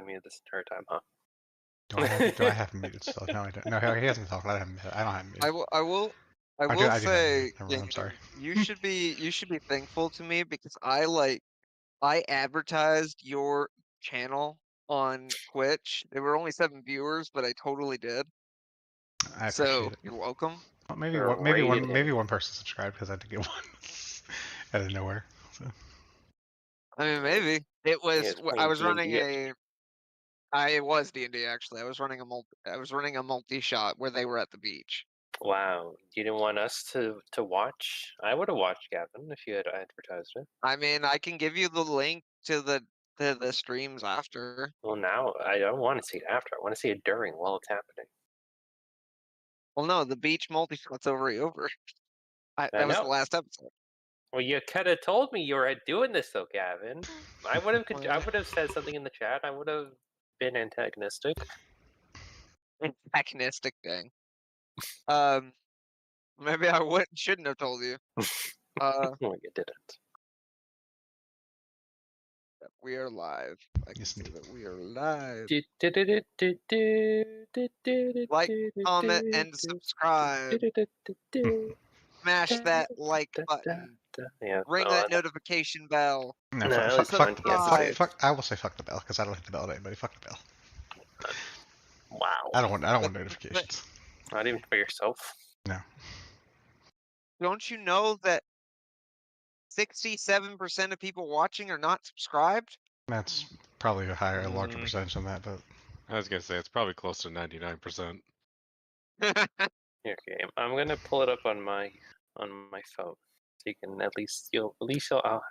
unmuted this entire time, huh? Do I have him muted still? No, I don't. No, he hasn't talked. I don't have him muted. I I do will have him say, muted. Never mind, I'm sorry. you should be thankful to me because I advertised your channel on Twitch. There were only 7 viewers, but I totally did. I So appreciate it. you're welcome. Well, Rated maybe him. one person subscribed because I did get one out of nowhere. So. I mean, maybe it was. It's I playing was running D&D. a. I was D&D actually. I was running a multi shot where they were at the beach. Wow, you didn't want us to watch? I would have watched Gavin if you had advertised it. I mean, I can give you the link to the streams after. Well, now I don't want to see it after. I want to see it during while it's happening. Well, no, the beach multi shot's already over. I That was the know. last episode. Well, you could have told me you were doing this, though, Gavin. I would have. I would have said something in the chat. I would have been antagonistic. Antagonistic thing. Maybe I shouldn't have told you. No, you didn't. We are live. I can Yes, see indeed. that we are live. Like, Comment, and subscribe. Smash that like button. Yeah, Ring no, that notification bell. No, No, it's fuck, 20 episodes. I will say fuck the bell because I don't hit the bell at anybody. Fuck the bell. Wow. I don't want notifications. Not even for yourself. No. Don't you know that 67% of people watching are not subscribed? That's probably a larger percentage than that, but I was gonna say it's probably close to 99%. Okay, I'm gonna pull it up on my phone, so you can you'll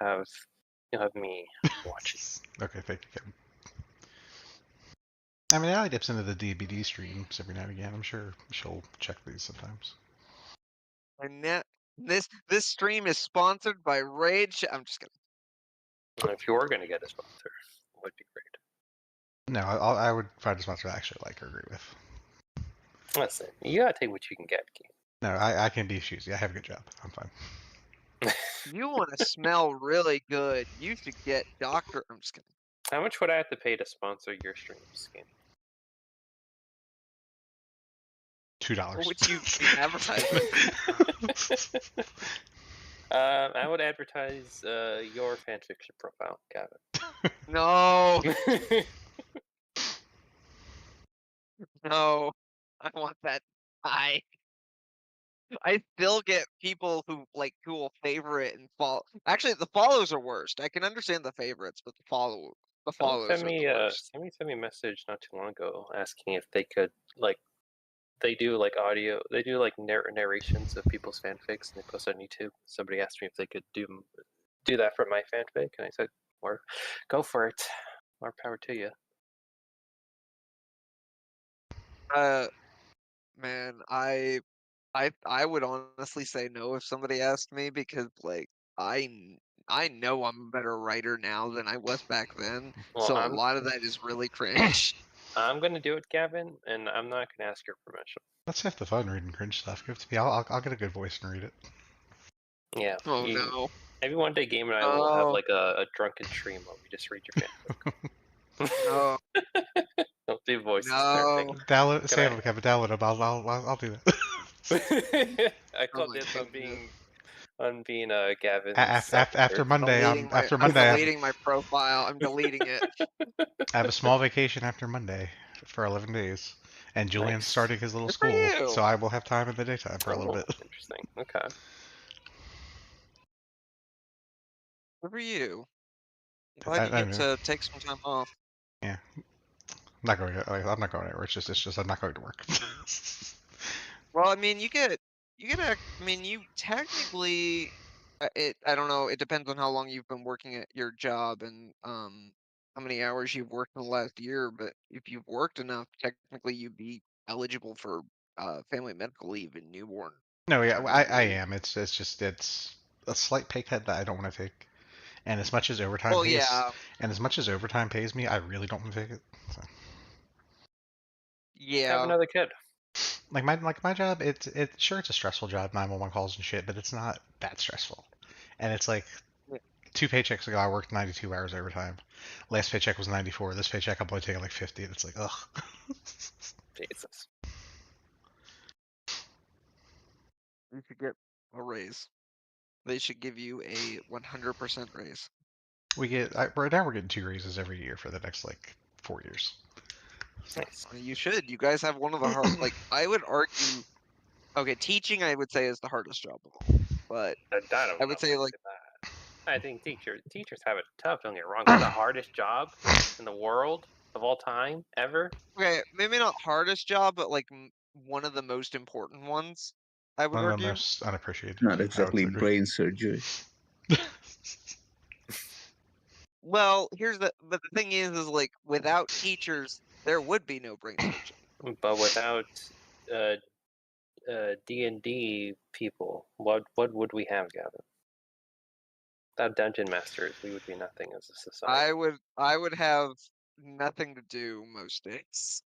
have me watching. Okay, thank you, Kevin. I mean, Allie dips into the DBD streams every now and again. I'm sure she'll check these sometimes. And this stream is sponsored by Rage. I'm just kidding. If you were gonna get a sponsor, it would be great. No, I would find a sponsor I actually like or agree with. Listen, you gotta take what you can get, Keith. No, I can be choosy. I have a good job. I'm fine. You want to smell really good? You should get Doctor. I'm just kidding. How much would I have to pay to sponsor your streams, Kenny? $2. What would you be advertising? I would advertise your fanfiction profile, Gavin. No, no, I want that. I still get people who will favorite and follow. Actually, the follows are worst. I can understand the favorites, but the Someone follows are the worst. Somebody sent me a message not too long ago asking if they could they do audio, they do narrations of people's fanfics and they post on YouTube. Somebody asked me if they could do that for my fanfic, and I said, go for it. More power to you. Man, I would honestly say no if somebody asked me because I know I'm a better writer now than I was back then. Well, so a lot of that is really cringe. I'm gonna do it, Gavin, and I'm not gonna ask your permission. Let's have the fun reading cringe stuff. Give it to me. I'll get a good voice and read it. Yeah. Oh no. Maybe one day Game and I will have a drunken stream where we just read your fanfic. No. Don't do voices. No. Download, Sam, download them. I'll do that. I called this on being Gavin. After Monday, I'm deleting my profile. I'm deleting it. I have a small vacation after Monday for 11 days, and Julian's starting his little Good for school, you. so I will have time in the daytime for a little bit. Interesting. Okay. Good for you. I'm glad you get to take some time off. Yeah. I'm not going anywhere. It's just I'm not going to work. Well, I mean, you technically, I don't know. It depends on how long you've been working at your job and how many hours you've worked in the last year. But if you've worked enough, technically you'd be eligible for family medical leave and newborn. No, yeah, I am. It's a slight pay cut that I don't want to take. And as much as overtime pays me, I really don't want to take it. So. Yeah. Have another kid. Like my job, it's a stressful job, 911 calls and shit, but it's not that stressful. And it's like 2 paychecks ago, I worked 92 hours overtime. Last paycheck was 94. This paycheck, I'm only taking like 50. It's like, ugh. Jesus. You should get a raise. They should give you a 100% raise. We get right now we're getting 2 raises every year for the next like 4 years. Nice. You should. You guys have one of the hard. Like I would argue. Okay, teaching I would say is the hardest job of all. But I don't I know would say like about that. I think teachers have it tough. Don't get me wrong. It's the hardest job in the world of all time ever. okay, maybe not hardest job, but like one of the most important ones. I would One of the argue. most unappreciated. Not I would exactly agree. brain surgery. Well, but the thing is like without teachers, there would be no brain surgeon. But without DnD people, what would we have, Gavin? Without dungeon masters, we would be nothing as a society. I would have nothing to do most days.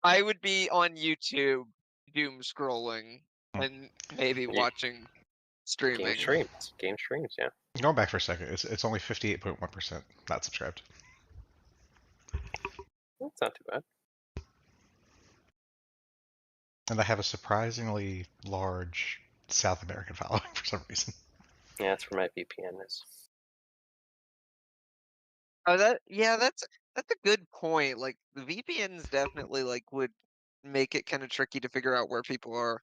I would be on YouTube doom scrolling and maybe Yeah. watching streaming. Game streams, yeah. Going back for a second, it's only 58.1% not subscribed. That's not too bad. And I have a surprisingly large South American following for some reason. Yeah, that's where my VPN is. Oh, that's a good point. Like the VPNs definitely like would make it kind of tricky to figure out where people are.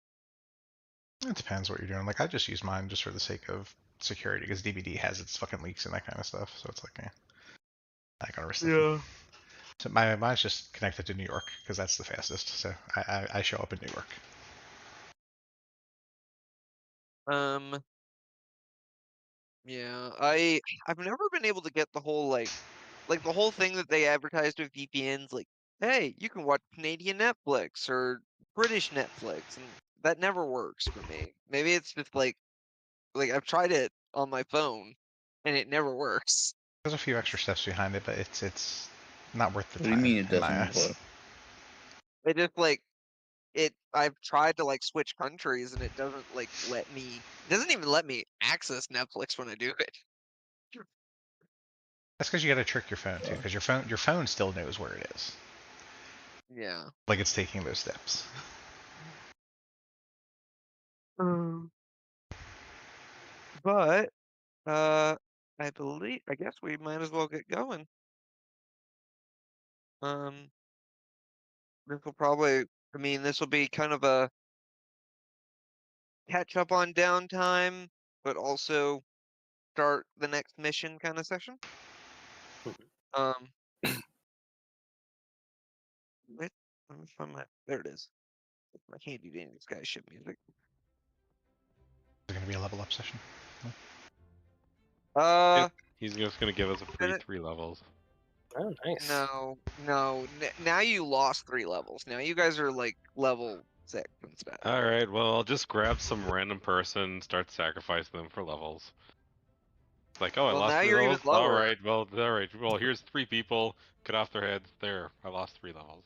It depends what you're doing. Like I just use mine just for the sake of security because DVD has its fucking leaks and that kind of stuff. So it's like, I gotta risk it. So mine's just connected to New York because that's the fastest. So I show up in New York. Yeah, I've never been able to get the whole like the whole thing that they advertised with VPNs, like, hey, you can watch Canadian Netflix or British Netflix, and that never works for me. Maybe it's just like I've tried it on my phone, and it never works. There's a few extra steps behind it, but it's not worth the What do you time mean it in my doesn't eyes. work? It just like I've tried to like switch countries, and it doesn't like let me. It doesn't even let me access Netflix when I do it. That's because you got to trick your phone too, because your phone still knows where it is. Yeah. Like it's taking those steps. But I guess we might as well get going. This will probably, I mean, this will be kind of a catch up on downtime, but also start the next mission kind of session. Wait, let me find there it is. My handy dandy skyship music. Is it going to be a level up session? He's just gonna give us a free 3 levels. Oh, nice. No. Now you lost 3 levels. Now you guys are like level 6 instead. Alright, well, I'll just grab some random person, start sacrificing them for levels. Like, oh, I Well, lost now 3 you're even levels? lower. Alright, well, here's 3 people, cut off their heads, there, I lost 3 levels.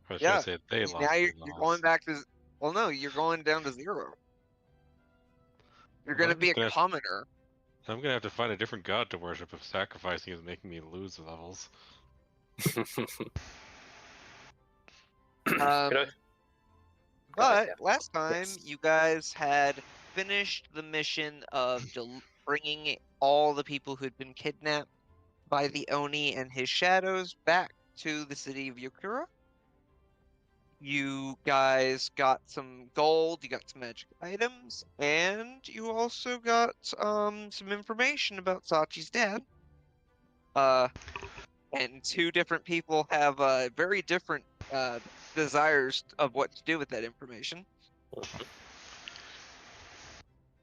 Or should I say, they lost now 3 you're levels. going back to, well, no, you're going down to 0. You're gonna be a commoner. I'm gonna have to find a different god to worship if sacrificing is making me lose levels. But last time you guys had finished the mission of bringing all the people who'd been kidnapped by the Oni and his shadows back to the city of Yukura. You guys got some gold, you got some magic items, and you also got some information about Sachi's dad. And 2 different people have very different desires of what to do with that information.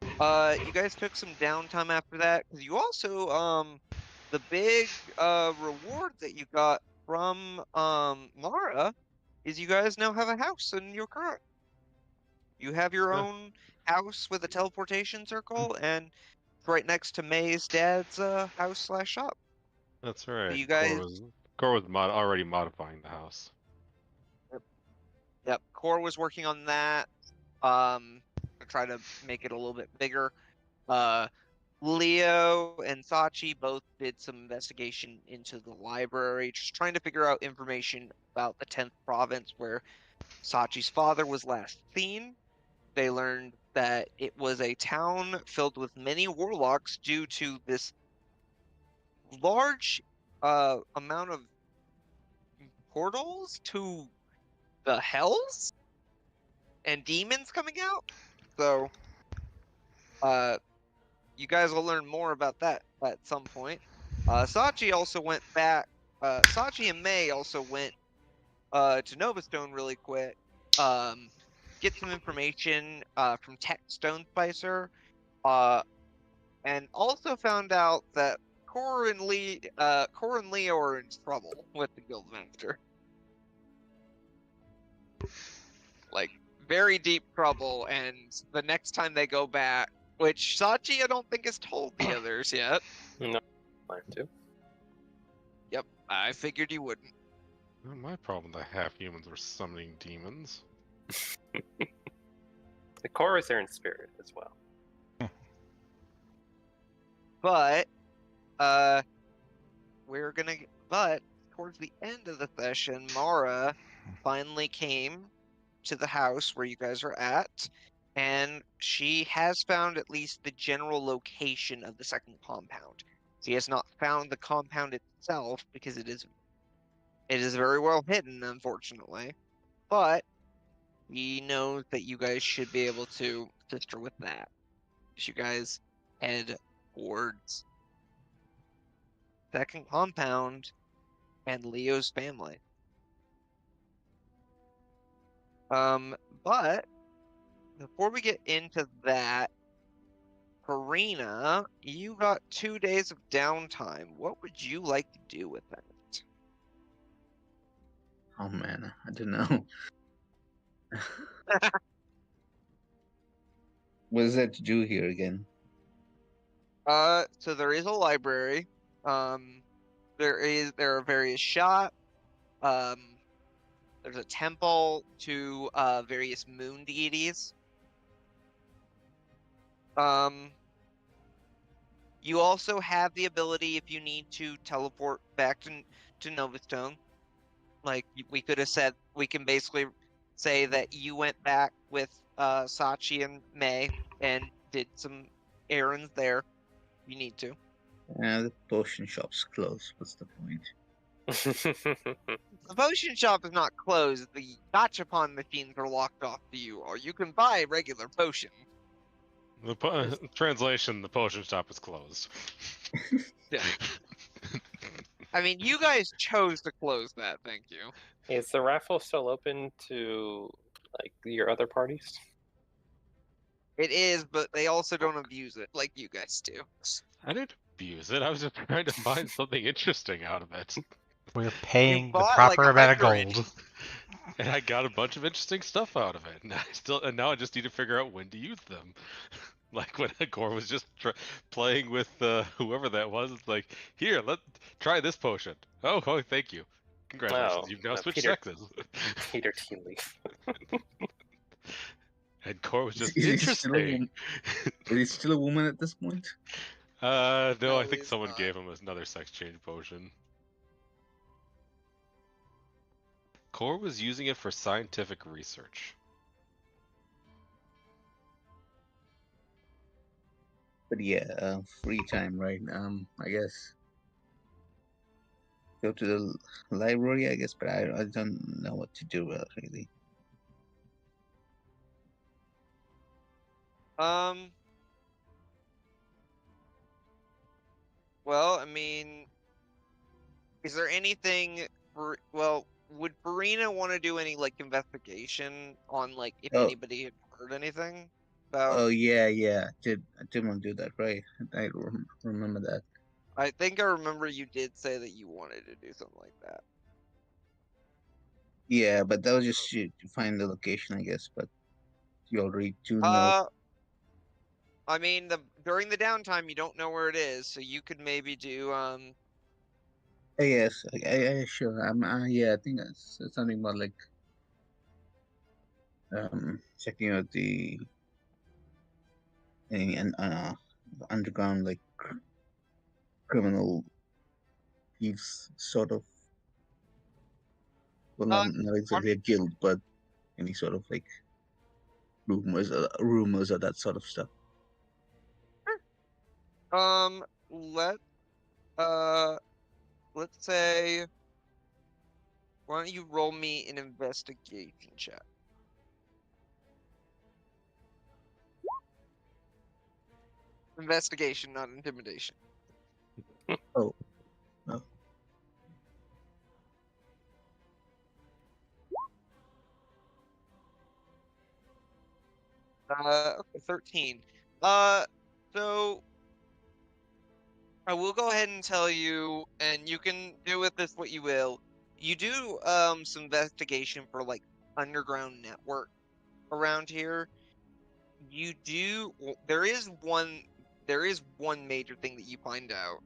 You guys took some downtime after that because you also the big reward that you got from Mara is you guys now have a house in your current. You have your own house with a teleportation circle, and it's right next to May's dad's house/shop. That's right. You guys, Core was already modifying the house. Yep, Core was working on that. To try to make it a little bit bigger. Leo and Sachi both did some investigation into the library, just trying to figure out information about the 10th province where Sachi's father was last seen. They learned that it was a town filled with many warlocks due to this large amount of portals to the hells and demons coming out. So you guys will learn more about that at some point. Sachi also went back. Sachi and May also went to Novastone really quick. Get some information from Tech Stone Spicer. And also found out that Cor and Leo are in trouble with the Guildmaster. Like, very deep trouble, and the next time they go back, which Sachi I don't think has told the others yet. No, plan to. Yep, I figured you wouldn't. Not my problem that half humans were summoning demons. The core is there in spirit as well. But but towards the end of the session, Mara finally came to the house where you guys are at, and she has found at least the general location of the second compound. She has not found the compound itself because it is very well hidden, unfortunately. But he knows that you guys should be able to assist her with that. As you guys head towards second compound and Leo's family. But before we get into that, Karina, you got 2 days of downtime. What would you like to do with that? Oh man, I don't know. What is that to do here again? So there is a library. There are various shops. There's a temple to various moon deities. You also have the ability, if you need to, teleport back to Novastone. Like we could have said, we can basically say that you went back with Sachi and May and did some errands there. You need to. The potion shop's closed. What's the point? The potion shop is not closed. The gachapon machines are locked off to you, or you can buy regular potion. The translation: the potion shop is closed. Yeah. I mean, you guys chose to close that. Thank you. Is the raffle still open to like your other parties? It is, but they also don't abuse it like you guys do. I didn't abuse it. I was just trying to find something interesting out of it. We're paying the bought, proper like, amount of 100. gold. And I got a bunch of interesting stuff out of it. And now I just need to figure out when to use them. Like when Gore was just playing with whoever that was. It's like, here, try this potion. Oh, thank you. Congratulations, Oh, you've now switched Peter- sexes. Peter Tea Leaf. And Gore was just Is he still a interesting. Is he still a woman at this point? No, No, I think he's someone not. gave him another sex change potion. Core was using it for scientific research. But yeah, free time, right? I guess go to the library, I guess, but I don't know what to do really. Well, I mean, is there anything? Would Farina want to do any like investigation on like if Oh. anybody had heard anything about? Oh yeah, I did want to do that, right? I remember that. I think I remember you did say that you wanted to do something like that. Yeah, but that was just to find the location, I guess. But you already do know. I mean, during the downtime, you don't know where it is, so you could maybe do Yes, sure. Yeah, I think that's something about like checking out the and underground like criminal thieves sort of. Well, not exactly a guild, but any sort of like rumors or that sort of stuff. Let let's say, why don't you roll me an investigation check? Investigation, not intimidation. Oh, no. Okay, 13. So I will go ahead and tell you, and you can do with this what you will. You do some investigation for like underground network around here. You do. There is one. There is one major thing that you find out.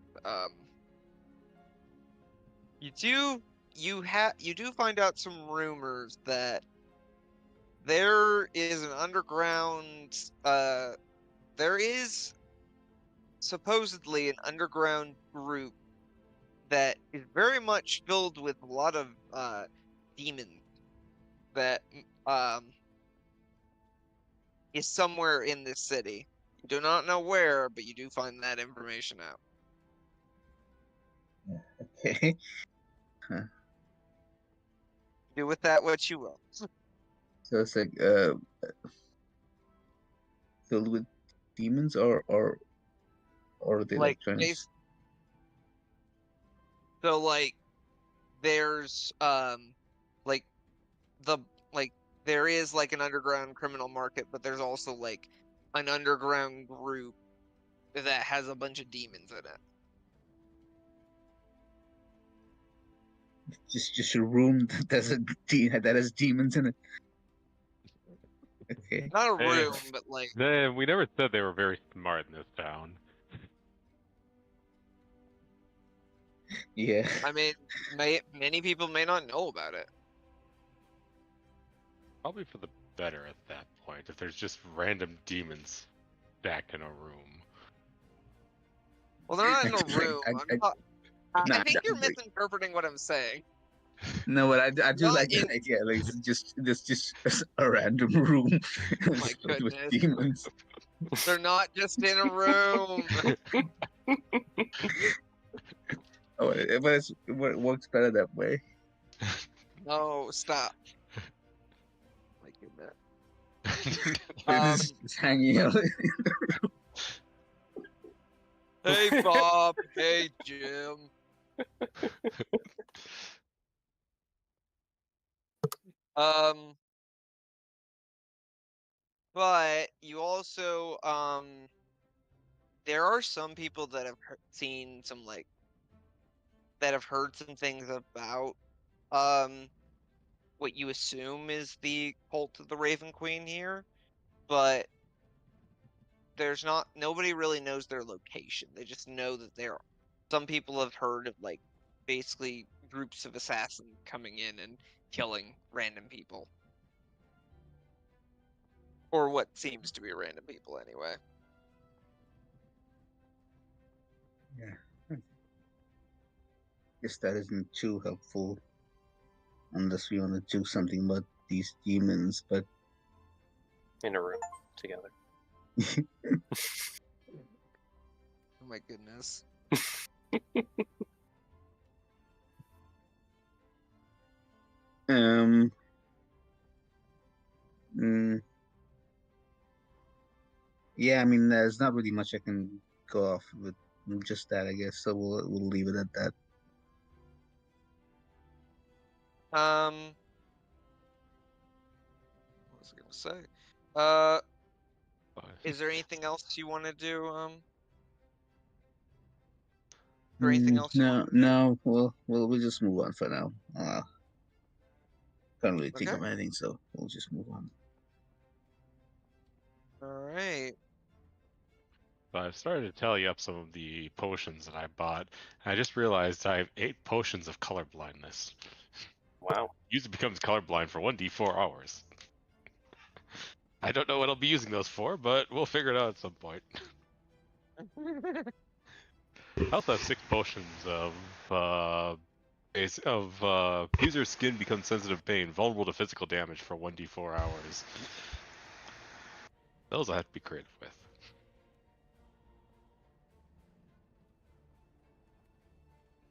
You do. You do find out some rumors that there is an underground. There is supposedly an underground group that is very much filled with a lot of demons that is somewhere in this city. You do not know where, but you do find that information out. Okay. Do with that what you will. So it's like filled with demons, or are they like friends? So like there's like the like there is like an underground criminal market, but there's also like an underground group that has a bunch of demons in it. Just a room that has demons in it. Okay. Not a Hey, room, but like we never said they were very smart in this town. Yeah. I mean, many people may not know about it. Probably for the better at that point, if there's just random demons stacked in a room. Well, they're not in a room. I think you're like, misinterpreting what I'm saying. no, but I do Not like in- the idea. Like it's just a random room Oh my filled with goodness. demons. They're not just in a room. Oh, but it works better that way. No, stop. My goodness. It's hanging out. Hey Bob. Hey Jim. But you also there are some people that have seen some like that have heard some things about what you assume is the cult of the Raven Queen here, but nobody really knows their location. They just know that some people have heard of like basically groups of assassins coming in and killing random people. Or what seems to be random people anyway. Yeah. Guess that isn't too helpful unless we want to do something about these demons, but in a room together. Oh my goodness. Yeah, I mean, there's not really much I can go off with just that, I guess. So we'll leave it at that. What was I gonna say? Is there anything else you want to do? Is there anything else you No, want to do? no. We'll just move on for now. Can't really think Okay. of anything, so we'll just move on. All right. But I've started to tally up some of the potions that I bought, and I just realized I have 8 potions of color blindness. Wow. User becomes colorblind for 1d4 hours. I don't know what I'll be using those for, but we'll figure it out at some point. I also have 6 potions of user's skin becomes sensitive pain, vulnerable to physical damage for 1d4 hours. Those I have to be creative with.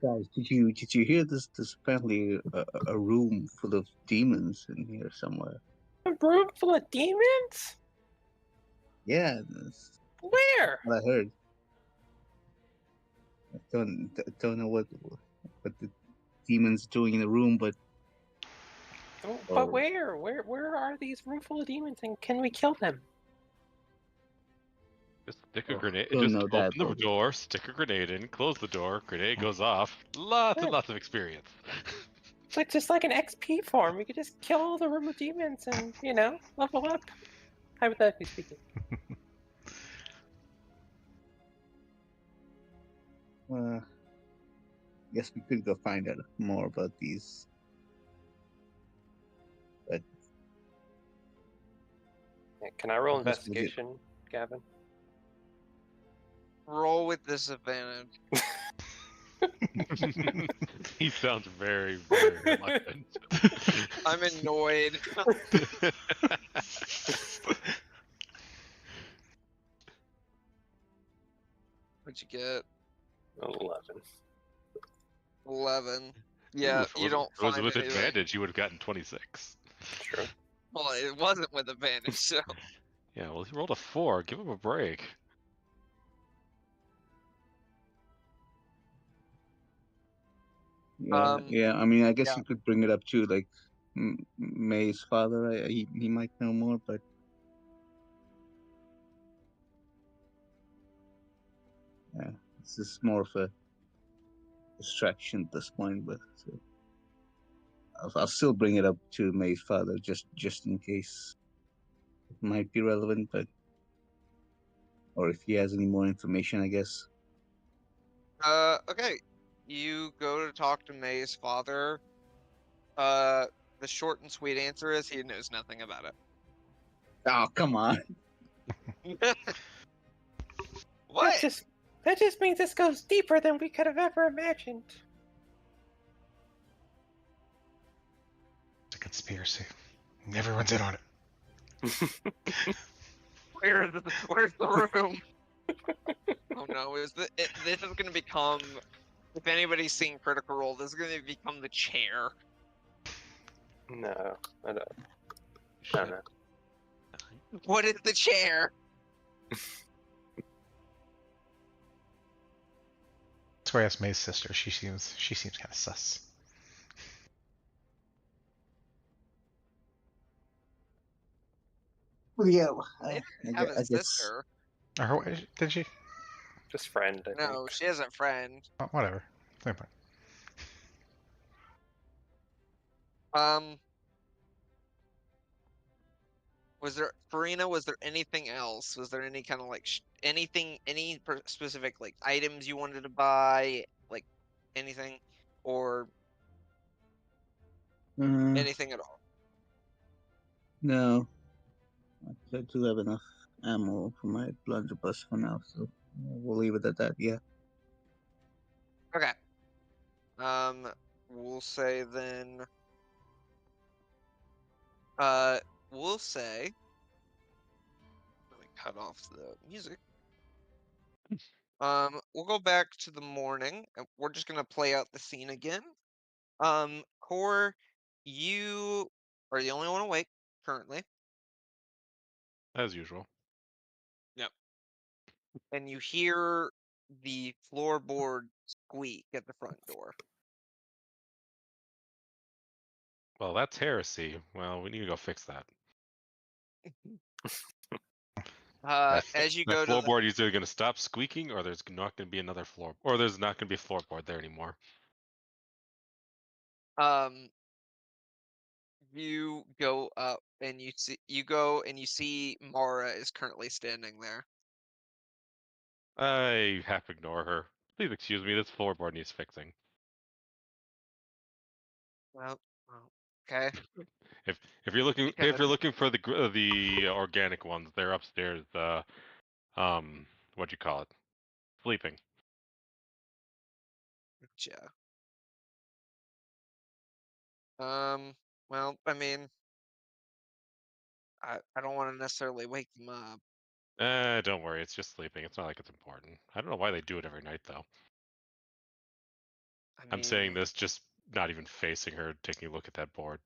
Guys, did you hear this? There's apparently a room full of demons in here somewhere. A room full of demons? Yeah, that's Where? what I heard. I don't know what the demons doing in the room, but Oh, Or- but where? Where are these room full of demons, and can we kill them? Just stick a Oh, grenade. don't Just know open that, the but- door, stick a grenade in, close the door, grenade goes off. Lots and Yeah. lots of experience. It's like just like an XP farm. We could just kill all the room of demons and level up. Hypothetically speaking. Guess we could go find out more about these. But Yeah, can I roll I guess we did. investigation, Gavin? Roll with disadvantage. He sounds very, very reluctant. I'm annoyed. What'd you get? 11. 11. Ooh, Yeah, if it you was- don't if it was find with anything. advantage, you would have gotten 26. True. Well, it wasn't with advantage, so. Yeah, well, he rolled a 4. Give him a break. Yeah, Um, yeah. I mean, I guess yeah. you could bring it up to like May's father. He might know more, but yeah, this is more of a distraction at this point. But so I'll still bring it up to May's father just in case it might be relevant, but or if he has any more information, I guess. Okay. You go to talk to May's father. The short and sweet answer is he knows nothing about Oh, come on. it. What? That just means this goes deeper than we could have ever imagined. It's a conspiracy. Everyone's in on it. Where's the room? Oh no, this is gonna become, if anybody's seen Critical Role, this is gonna become the chair. No, I don't know. What is the chair? That's why I asked May's sister. She seems kind of sus. Well, yeah, They I didn't have a guess. sister. Or did she? Just friend, I No, think. she has a friend. Oh, whatever. Same point. Was there, Farina, was there anything else? Was there any kind of like, any specific like items you wanted to buy? Like anything? Or anything at all? No, I do have enough ammo for my blunderbuss for now, so we'll leave it at that. Yeah. Okay. We'll say then. We'll say. Let me cut off the music. We'll go back to the morning, and we're just gonna play out the scene again. Core, you are the only one awake currently, As usual. and you hear the floorboard squeak at the front door. Well, that's heresy. Well, we need to go fix that. As you That go to the, floorboard is either going to stop squeaking, or there's not going to be another floor, or there's not going to be a floorboard there anymore. you go up and you see Mara is currently standing there. I have to ignore her. Please excuse me. This floorboard needs fixing. Well, okay. If you're looking Because- for the organic ones, they're upstairs. What'd you call it? Sleeping. Gotcha. Well, I mean, I don't want to necessarily wake them up. Don't worry, it's just sleeping. It's not like it's important. I don't know why they do it every night though. I'm saying this just not even facing her, taking a look at that board.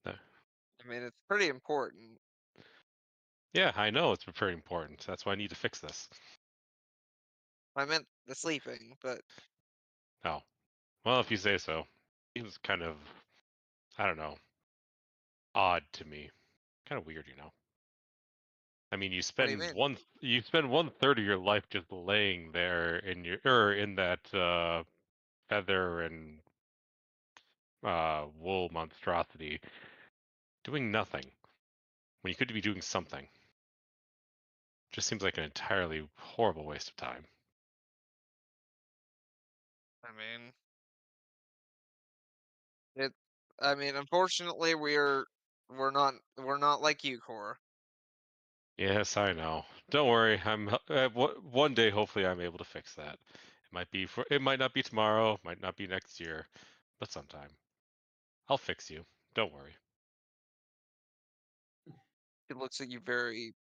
I mean, it's pretty important. Yeah, I know it's very important. That's why I need to fix this. I meant the sleeping, but Oh, well, if you say so. Seems kind of, I don't know, odd to me. Kind of weird, you know. I mean, what do you mean? you spend 1/3 of your life just laying there in in that feather and wool monstrosity, doing nothing when you could be doing something. Just seems like an entirely horrible waste of time. I mean, it. I mean, unfortunately, we're not like you, Cora. Yes, I know. Don't worry. One day. Hopefully, I'm able to fix that. It might not be tomorrow. Might not be next year, but sometime. I'll fix you. Don't worry. She looks at you very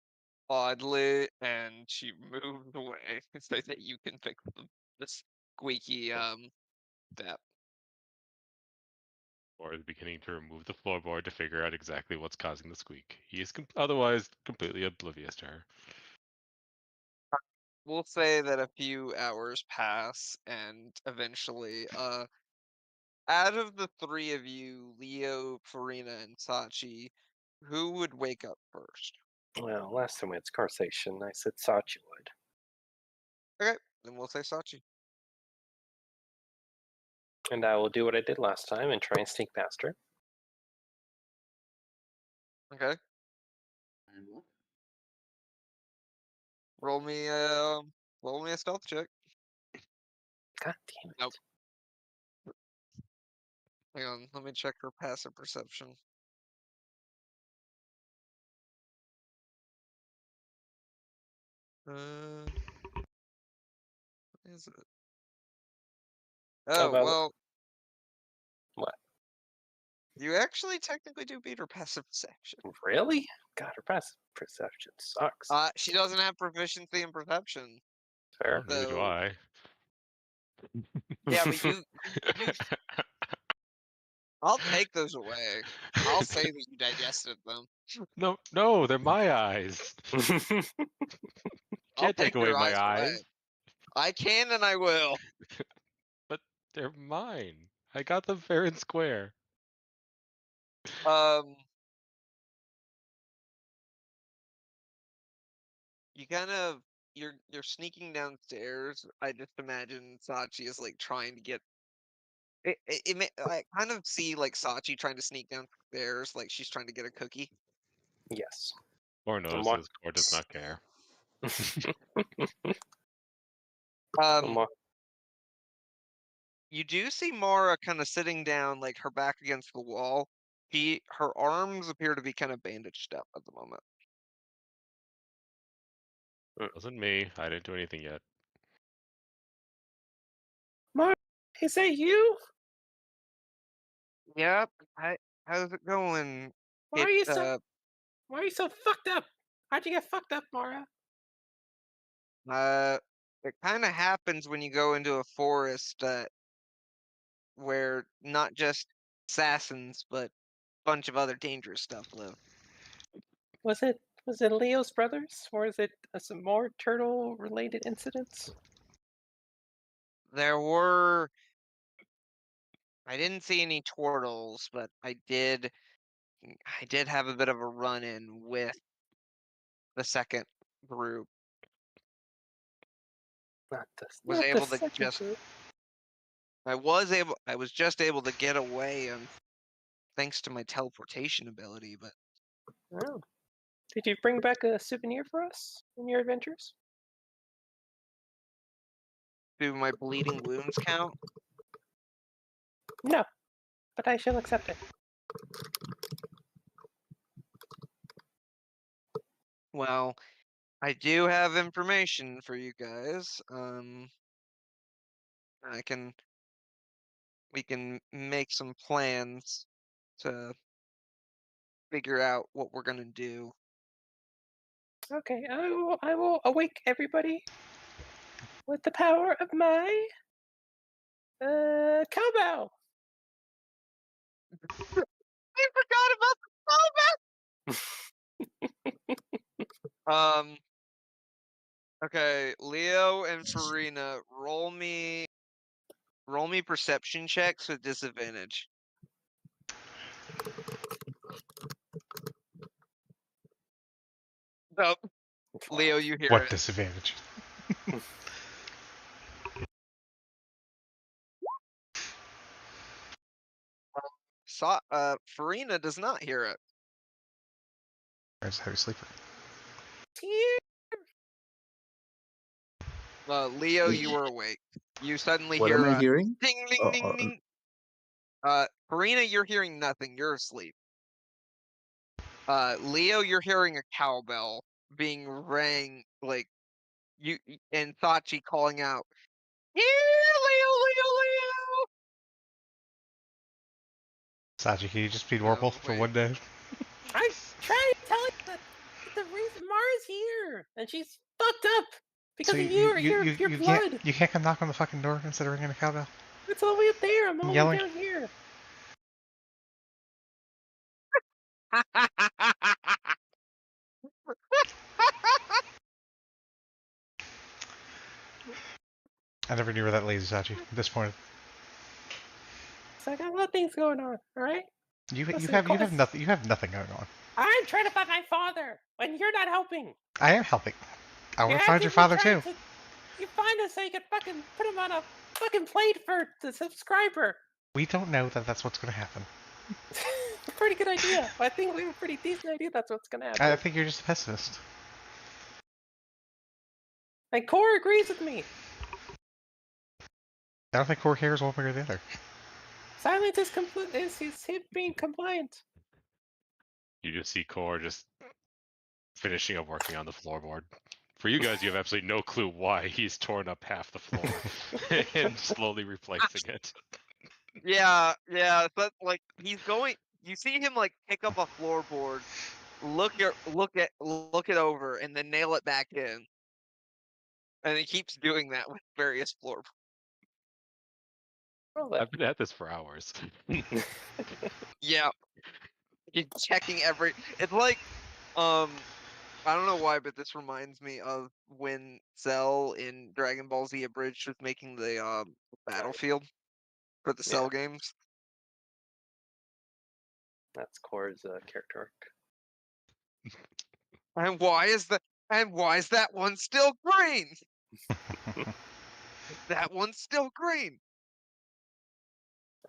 oddly, and she moves away so that you can fix the squeaky step. Or is beginning to remove the floorboard to figure out exactly what's causing the squeak. He is otherwise completely oblivious to her. We'll say that a few hours pass, and eventually, out of the three of you, Leo, Farina, and Sachi, who would wake up first? Well, last time we had conversation, I said Sachi would. Okay, then we'll say Sachi. And I will do what I did last time and try and sneak past her. Okay, roll me a stealth check. God damn it. Nope. Hang on, let me check her passive perception. What is it? How Oh, about well, what? you actually technically do beat her passive perception. Really? God, her passive perception sucks. She doesn't have proficiency in perception. Fair. Neither do So, I. yeah, but you, I'll take those away. I'll say that you digested them. No, they're my eyes. I'll Can't take away your my eyes eyes, I can and I will. but they're mine. I got them fair and square. You kind of you're sneaking downstairs. I just imagine Sachi is like trying to get. I kind of see like Sachi trying to sneak downstairs, like she's trying to get a cookie. Yes. Or notices, or does not care. You do see Mara kind of sitting down, like her back against the wall. Her arms appear to be kind of bandaged up at the moment. Wasn't me. I didn't do anything yet. Mark, is that you? Yep. How's it going? Why are you so fucked up? How'd you get fucked up, Mara? It kind of happens when you go into a forest where not just assassins, but a bunch of other dangerous stuff live. Was it Leo's brothers, or is it some more turtle-related incidents? There were. I didn't see any turtles, but I did have a bit of a run-in with the second group. Not the Just group. I was just able to get away thanks to my teleportation ability, but Oh. Did you bring back a souvenir for us in your adventures? do my bleeding wounds count? No, but I shall accept it. Well, I do have information for you guys. We can make some plans to figure out what we're gonna do. Okay, I will awake everybody with the power of my cowbell. I forgot about the callback. Okay, Leo and Farina, roll me perception checks with disadvantage. Nope. Leo, you hear What it. disadvantage? Farina does not hear it. There's a heavy sleeper. Leo, you were awake. You suddenly What hear am I a hearing? ding, ding, Oh, ding, ding. Farina, you're hearing nothing. You're asleep. Leo, you're hearing a cowbell being rang, like and Sachi calling out, "Here, Leo, Leo, Sachi, can you just be Leo!" normal No, for wait. one day? I'm trying to tell you that the reason Mara's here and she's fucked up because So of your blood. you can't come knock on the fucking door instead of ringing a cowbell? It's all the way up there. I'm all the way Yelling. down here. I never knew you were that lazy, Sachi. I'm disappointed. So I got a lot of things going on. All right. You Listen, have Chorus, nothing. You have nothing going on. I'm trying to find my father, and you're not helping. I am helping. I want You're to find your actively father trying too. You find us so you can fucking put him on a fucking plate for the subscriber. We don't know that that's what's going to happen. Pretty good idea. I think we have a pretty decent idea that's what's gonna happen. I think you're just a pessimist. And Core agrees with me. I don't think Core cares one way or the other. Silence is complete. Is him being compliant? You just see Core just finishing up working on the floorboard. For you guys, you have absolutely no clue why he's torn up half the floor and slowly replacing it. Yeah, but like he's going. You see him like pick up a floorboard, look it over, and then nail it back in. And he keeps doing that with various floorboards. I've been at this for hours. Yeah, he's checking every. It's like, I don't know why, but this reminds me of when Cell in Dragon Ball Z Abridged was making the battlefield for the Cell games. That's Core's character arc. And why is that one still green? That one's still green.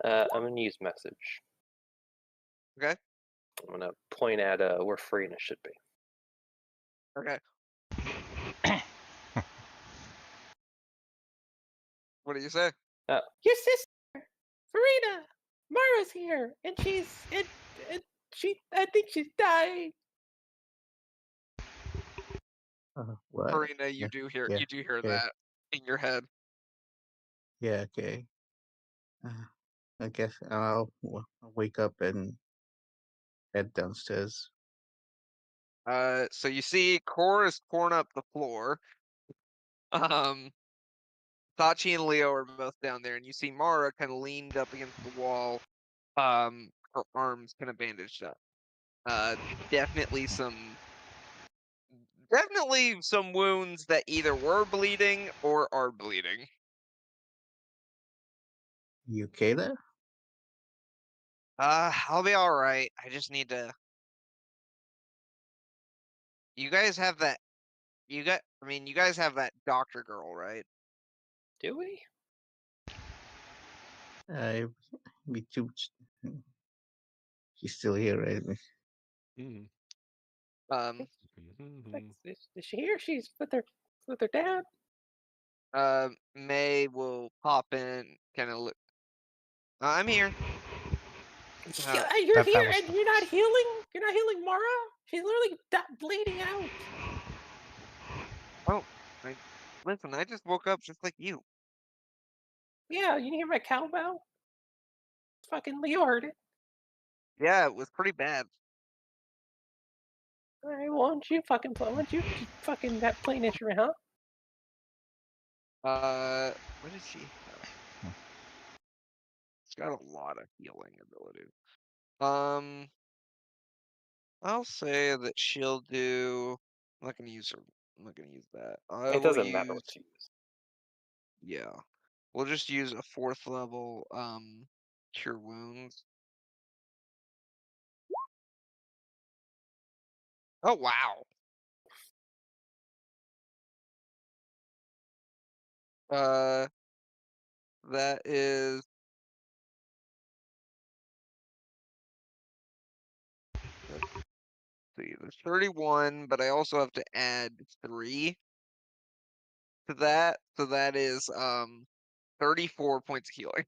I'm gonna use message. Okay. I'm gonna point at where Farina should be. Okay. What do you say? Your sister, Farina, Mara's here, and I think she's dying. What? Farina, you do hear okay. that in your head. Yeah, okay. I guess I'll wake up and head downstairs. So you see Core is torn up the floor. Sachi and Leo are both down there, and you see Mara kind of leaned up against the wall, her arms kind of bandaged up. Definitely some wounds that either were bleeding or are bleeding. You okay there? I'll be all right. I just need to. You guys have that. You guys have that doctor girl, right? Do we? Me too. She's still here, right? Is she here? She's with her dad. May will pop in, kind of look. I'm here. You're here, and you're not healing. You're not healing Mara. She's literally bleeding out. Oh, listen, I just woke up just like you. Yeah, you didn't hear my cowbell? Fucking Leo heard it. Yeah, it was pretty bad. Alright, why don't you fucking play? Why don't you fucking play an instrument, huh? What does she have? She's got a lot of healing ability. I'll say that she'll do. I'm not gonna use her. I'm not gonna use that. I It will doesn't matter use. what you use. Yeah, we'll just use a 4th level cure wounds. Oh wow. That is. Let's see, there's 31, but I also have to add 3 to that, so that is 34 points of healing.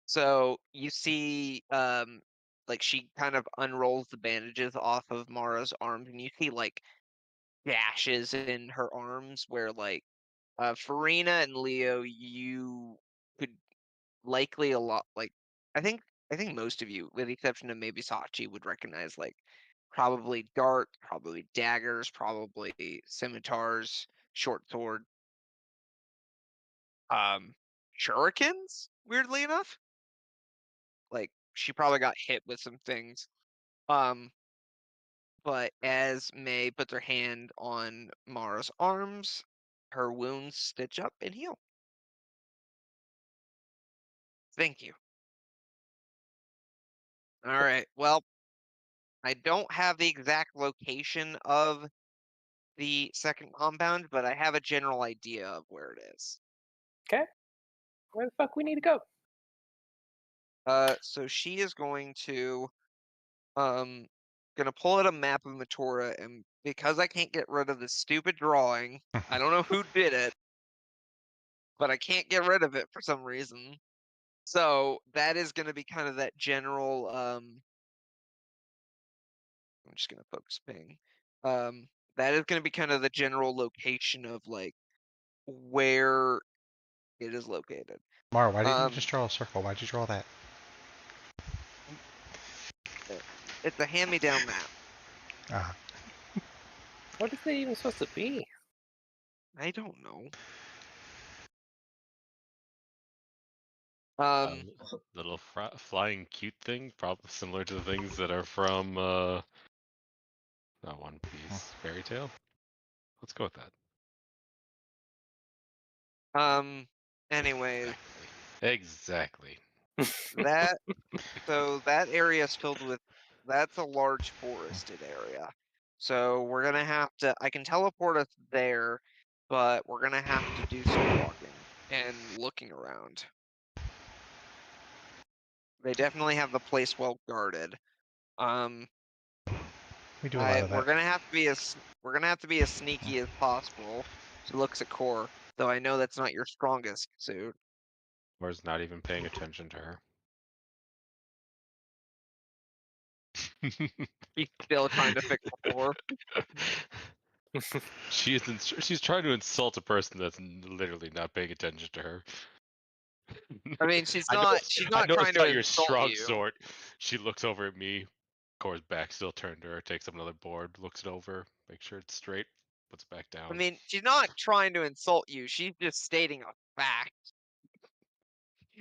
So you see, like she kind of unrolls the bandages off of Mara's arms, and you see like gashes in her arms where like Farina and Leo, you could likely a lot like I think most of you, with the exception of maybe Sachi, would recognize like probably darts, probably daggers, probably scimitars, short sword, shurikens, weirdly enough. Like she probably got hit with some things. But as May puts her hand on Mara's arms, her wounds stitch up and heal. Thank you. All right. Well, I don't have the exact location of the second compound, but I have a general idea of where it is. Okay. Where the fuck we need to go? So she is going to pull out a map of Metora, and because I can't get rid of this stupid drawing, I don't know who did it, but I can't get rid of it for some reason. So that is going to be kind of that general. I'm just going to focus ping. That is going to be kind of the general location of like where it is located. Mara, why didn't you just draw a circle? Why'd you draw that? It's a hand-me-down map. Ah, What is it even supposed to be? I don't know. Little flying cute thing, probably similar to the things that are from not One Piece, Fairy Tale. Let's go with that. Anyways, Exactly. that area is filled with. That's a large forested area. So we're gonna have to. I can teleport us there, but we're gonna have to do some walking and looking around. They definitely have the place well guarded. we do a lot of We're that. gonna have to be as sneaky as possible. She looks at Core, though I know that's not your strongest suit. Mor's not even paying attention to her. He's still trying to fix the floor. She's trying to insult a person that's literally not paying attention to her. I mean, she's I know not. it's- She's I not know trying it's to not your insult strong you. sort. She looks over at me. Core's back still turned to her. Takes up another board. Looks it over. Makes sure it's straight. Puts it back down. I mean, she's not trying to insult you. She's just stating a fact.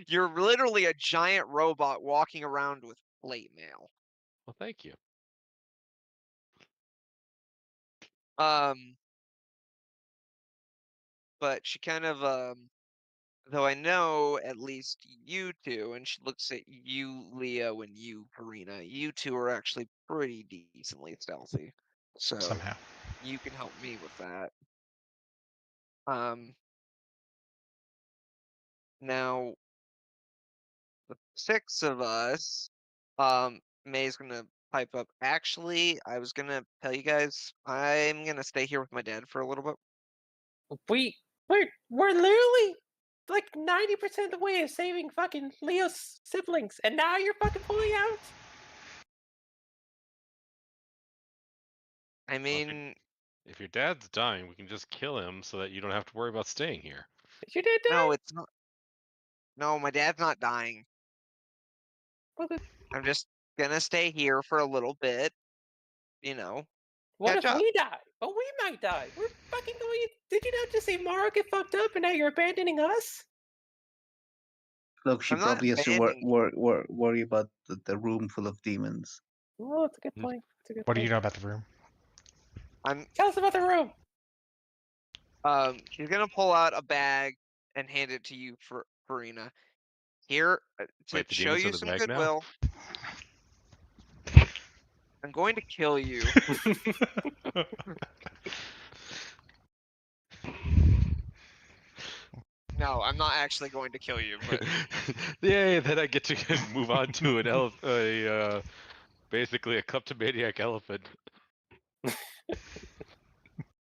You're literally a giant robot walking around with plate mail. Well, thank you. But she kind of though I know at least you two, and she looks at you, Leo, and you, Karina. You two are actually pretty decently stealthy, so Somehow. you can help me with that. Now the 6 of us, May's gonna pipe up. Actually, I was gonna tell you guys, I'm gonna stay here with my dad for a little bit. We're literally like 90% of the way of saving fucking Leo's siblings, and now you're fucking pulling out? I mean, If your dad's dying, we can just kill him so that you don't have to worry about staying here. Is your dad die? no, it's not. No, my dad's not dying. Well, then, I'm just gonna stay here for a little bit. You know, what catch if up. we die? But we might die. We're fucking going. Did you not just see Mara get fucked up and now you're abandoning us? Look, she I'm not probably has to abandoning worry about the room full of demons. Oh, that's a good point. That's a good What do point. you know about the room? Tell us about the room. She's gonna pull out a bag and hand it to you, for Farina. Here, to Wait, the show demon's you in the some bag now? goodwill. I'm going to kill you. No, I'm not actually going to kill you, but Yay! Then I get to move on to an basically a kleptomaniac elephant.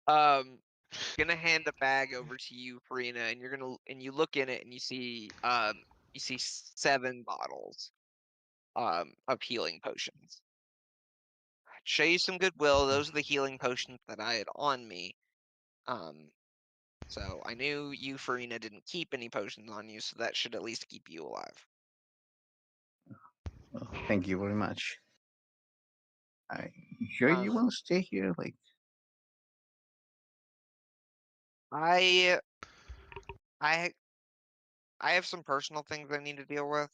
gonna hand the bag over to you, Farina, and you look in it and you see 7 bottles of healing potions. Show you some goodwill. Those are the healing potions that I had on me. So I knew you, Farina, didn't keep any potions on you, so that should at least keep you alive. Well, thank you very much. You sure you Um, want to stay here? Like, I I have some personal things I need to deal with.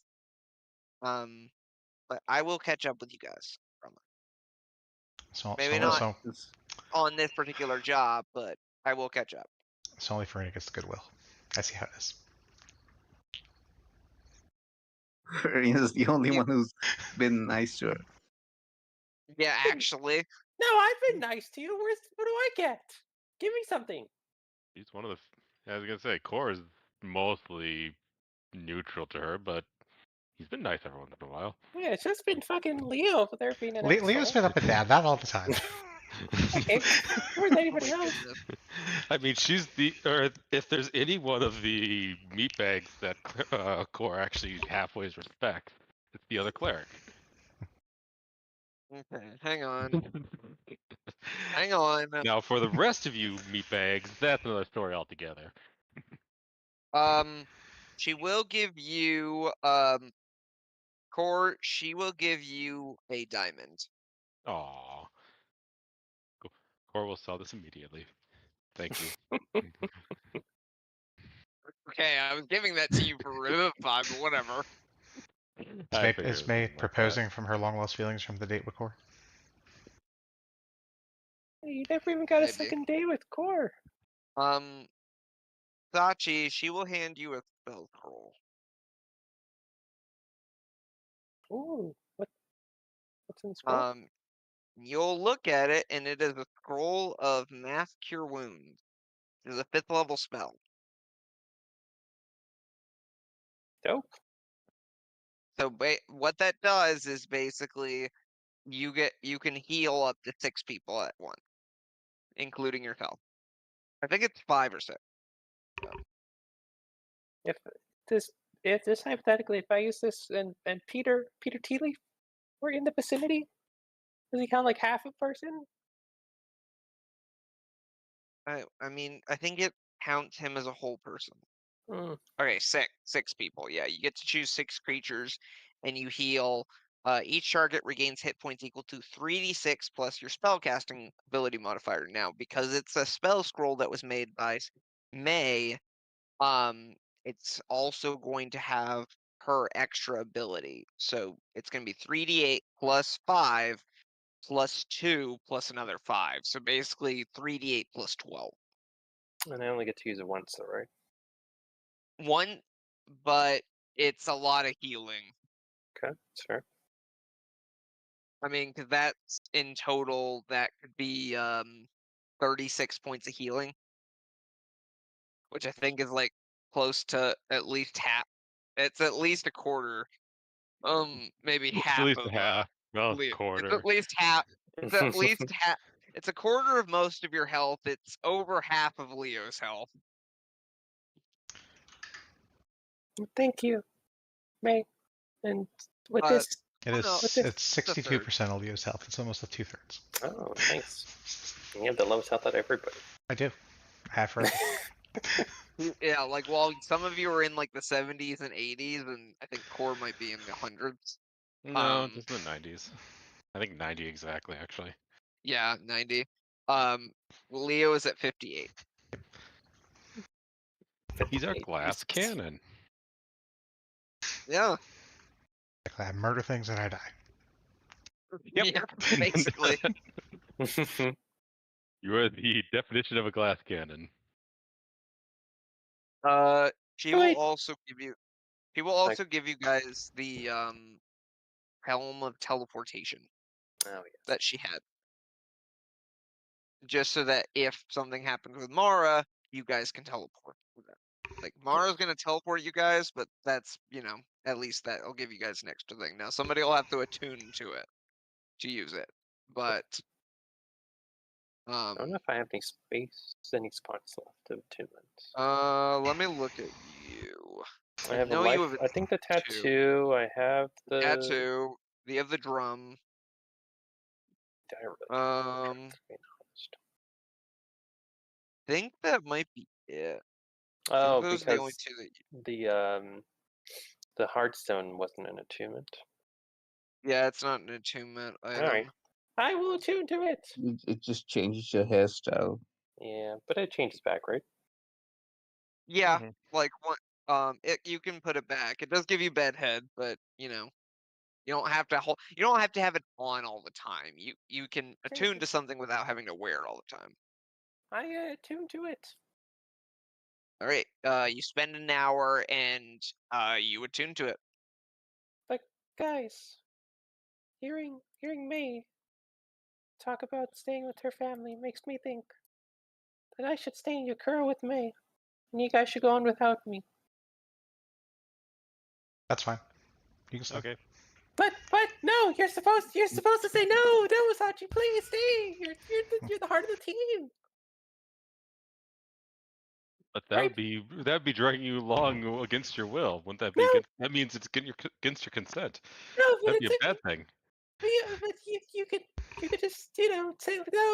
But I will catch up with you guys. So, Maybe so, not so, it's, on this particular job, but I will catch up. it's only Farina gets the goodwill. I see how it is. Farina's the only You- one who's been nice to her. Yeah, actually, No, I've been nice to you. What do I get? Give me something. He's one of the. I was gonna say, Core is mostly neutral to her, but he's been nice every once in a while. Yeah, it's just been fucking Leo over there being an asshole. Leo's been up and down, not all the time. Okay, more than anybody oh my else. goodness. I mean, or if there's any one of the meat bags that Core actually halfway respects, it's the other cleric. Okay, hang on. Hang on. Now, for the rest of you meat bags, that's another story altogether. She will give you Core, she will give you a diamond. Aw. Core will sell this immediately. Thank you. Okay, I was giving that to you for Revivify, but whatever. I figured Is it was May something like proposing from her long lost feelings from the date with Core? Hey, you never even got a Maybe. second day with Core. Sachi, she will hand you a spell scroll. Ooh, what's in the scroll? You'll look at it, and it is a scroll of Mass Cure Wounds. It is a 5th level spell. Dope. So what that does is basically you can heal up to 6 people at once, including yourself. I think it's 5 or 6. If this hypothetically, if I use this and Peter Tea Leaf were in the vicinity, does he count like half a person? I mean, I think it counts him as a whole person. Mm. Okay, 6 people. Yeah, you get to choose 6 creatures, and you heal. Each target regains hit points equal to 3d6 plus your spellcasting ability modifier. Now, because it's a spell scroll that was made by May, it's also going to have her extra ability. So it's going to be 3d8 plus 5 plus 2 plus another 5. So basically 3d8 plus 12. And I only get to use it once, though, right? 1, but it's a lot of healing. Okay, that's fair. I mean, because that's in total, that could be 36 points of healing, which I think is like close to at least half. It's at least a quarter. Maybe It's half at least of half. Well, It's quarter. at least half. It's at least half. It's a quarter of most of your health. It's over half of Leo's health. Thank you, May. And with Uh, this It Oh, is. no, It's a third. 62% Olio's health. It's almost a 2/3. Oh, nice. You have the lowest health out of everybody. I do. I have forever. Yeah, like while some of you are in like the 70s and 80s, and I think Core might be in the hundreds. No, just the 90s. I think 90 exactly, actually. Yeah, 90. Leo is at 58. He's our glass cannon. Yeah. I murder things and I die. Yep. Yeah, basically. You are the definition of a glass cannon. She will Wait. also give you. She will also give you guys the helm of teleportation Oh, yes. that she had, just so that if something happens with Mara, you guys can teleport. Like Mara's gonna teleport you guys, but that's at least that'll give you guys an extra thing. Now somebody will have to attune to it to use it, but I don't know if I have any space, any spots left of attunement. let me look at you. I have a know life. you have a I think the tattoo. I have the tattoo. You have the drum. Did I really Um, being honest. think that might be it. I Oh, think those are the only because two that. the Heartstone wasn't an attunement. Yeah, it's not an attunement item. Alright. I will attune to it. It just changes your hairstyle. Yeah, but it changes back, right? Yeah, Mhm. like one. You can put it back. It does give you bedhead, but you don't have to hold. You don't have to have it on all the time. You can attune to something without having to wear it all the time. I attune to it. All right. You spend an hour and you attune to it. But guys, hearing May talk about staying with her family makes me think that I should stay in Yakura with May, and you guys should go on without me. That's fine. You can stay. Okay. But no, you're supposed to say no, Sachi, please stay. You're the heart of the team. But that would be dragging you along against your will. Wouldn't that be No. against, that means it's against your consent. No, but That'd be a bad thing. but you could just say no.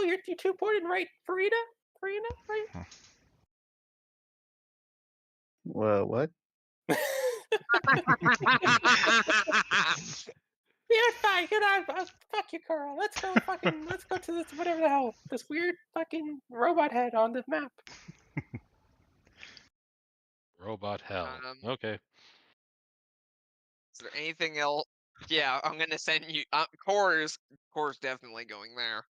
You're too important, right, Farina, right? Well, what? Yeah, fine. Good on. Fuck you, Carl. Let's go to this whatever the hell this weird fucking robot head on the map. Robot hell. Okay. Is there anything else? Yeah, I'm gonna send you. Core's definitely going there.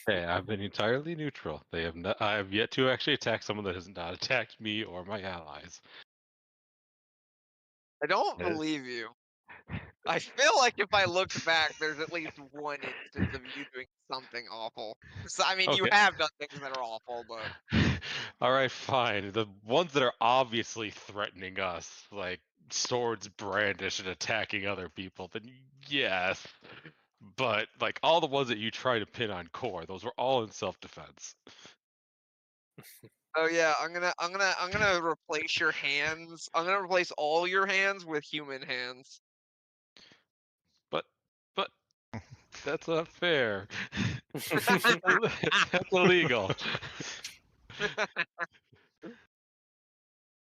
Hey, I've been entirely neutral. They have not. I have yet to actually attack someone that has not attacked me or my allies. I don't Yes. believe you. I feel like if I looked back, there's at least one instance of you doing something awful. So, I mean, you Okay. have done things that are awful, but All right, fine. The ones that are obviously threatening us, like swords brandished and attacking other people, then yes. But like all the ones that you try to pin on Core, those were all in self-defense. oh yeah, I'm gonna replace your hands. I'm gonna replace all your hands with human hands. But that's not fair. That's illegal.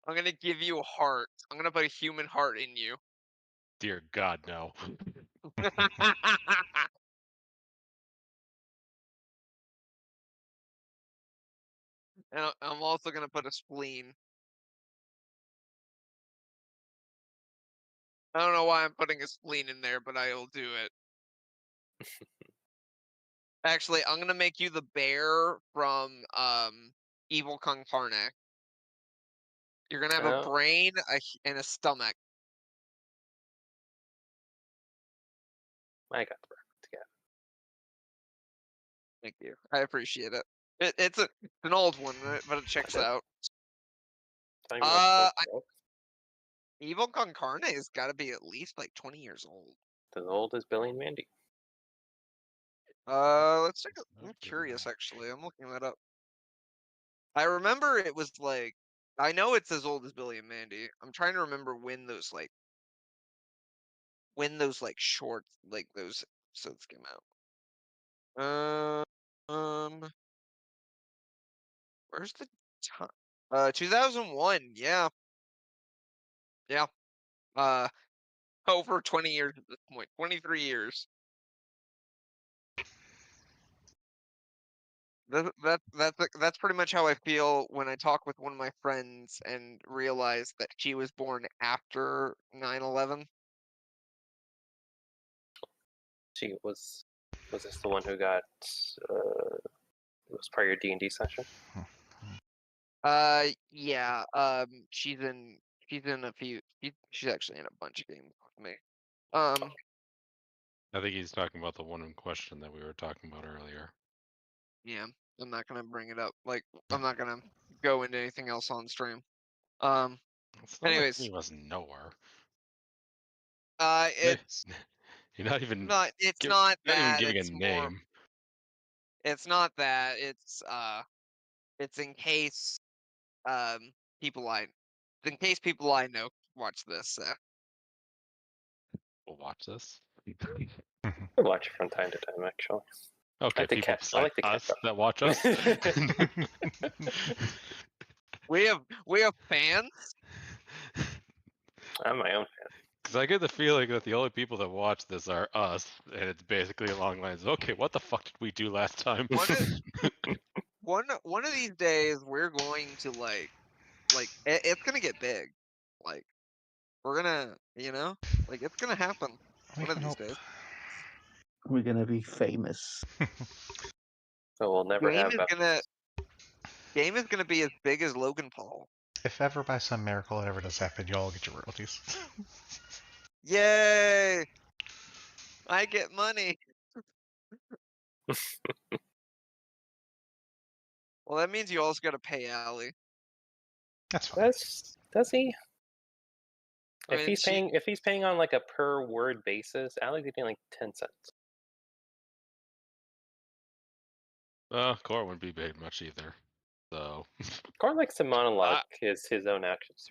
I'm gonna give you a heart. I'm gonna put a human heart in you. Dear God, no. And I'm also gonna put a spleen. I don't know why I'm putting a spleen in there, but I'll do it. Actually, I'm gonna make you the bear from Evil Kung Karnak. You're gonna have a brain, and a stomach. I got the reference together. Thank you. I appreciate it. It's an old one, but it checks out. Evil Kung Karnak has got to be at least like 20 years old. As old as Billy and Mandy. Let's take a. I'm curious, actually. I'm looking that up. I remember it was like. I know it's as old as Billy and Mandy. I'm trying to remember when those like. when those like shorts, like those episodes came out. Where's the time? 2001. Yeah, yeah. Over 20 years at this point. 23 years. That's pretty much how I feel when I talk with one of my friends and realize that she was born after 9/11. She was this the one who got was part of your D&D session? Yeah. She's in a few. She's actually in a bunch of games with me. I think he's talking about the one in question that we were talking about earlier. Yeah. I'm not gonna bring it up. Like, I'm not gonna go into anything else on stream. It's not like Anyways, any of us know her. it's You're not even not. It's you're not not even that. giving a It's more. name. It's not that. It's in case people I know watch this. We'll watch this. I watch it from time to time, actually. Okay, like the people cat- I beside like the cat us that watch us. We have fans. I'm my own fan. Because I get the feeling that the only people that watch this are us, and it's basically along the lines of, okay, what the fuck did we do last time? One of these days we're going to it's gonna get big. Like, we're gonna, like, it's gonna happen We one of can these hope. days. We're gonna be famous. So we'll never have Game is gonna be as big as Logan Paul. If ever by some miracle it ever does happen, you all get your royalties. Yay! I get money. Well, that means you also gotta pay Allie. That's fine. Does he? I If mean, he's paying on like a per word basis, Alex getting like 10 cents. Core wouldn't be paid much either. So Core likes to monologue his own actions.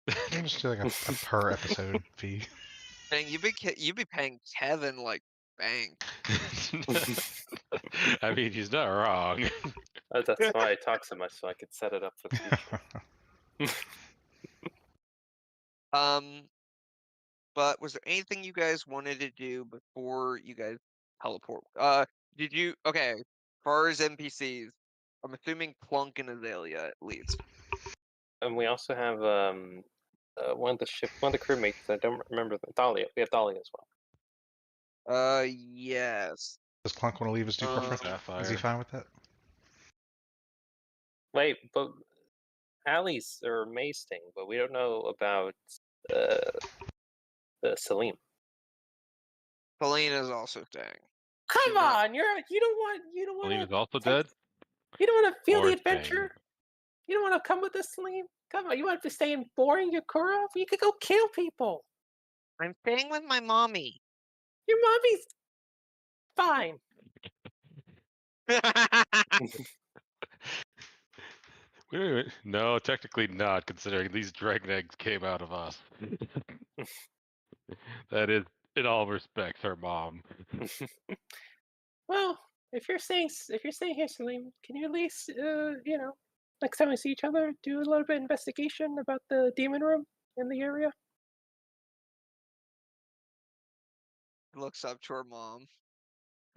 You can just do like a per episode fee. dang, you be paying Kevin like bank. I mean, he's not wrong. That's why I talk so much, so I could set it up for the future. But was there anything you guys wanted to do before you guys teleport? Did you? Okay, as far as NPCs, I'm assuming Clunk and Azalea at least. And we also have one of the crewmates. I don't remember Dahlia. We have Dahlia as well. Yes. Does Clunk want to leave his new girlfriend? Sapphire. Is he fine with that? Wait, but Allie's or May's thing, but we don't know about Salim. Helene is also staying. Come not- on, you don't want Celine is also dead? You don't want to feel Or the staying. adventure. You don't want to come with us, Salim. Come on, you want to stay in boring Yakura? You could go kill people. I'm staying with my mommy. Your mommy's fine. Wait. No, technically not, considering these dragon eggs came out of us. That is, in all respects, her mom. Well, if you're staying here, Salim, can you at least, next time we see each other, do a little bit of investigation about the demon room in the area? Looks up to her mom,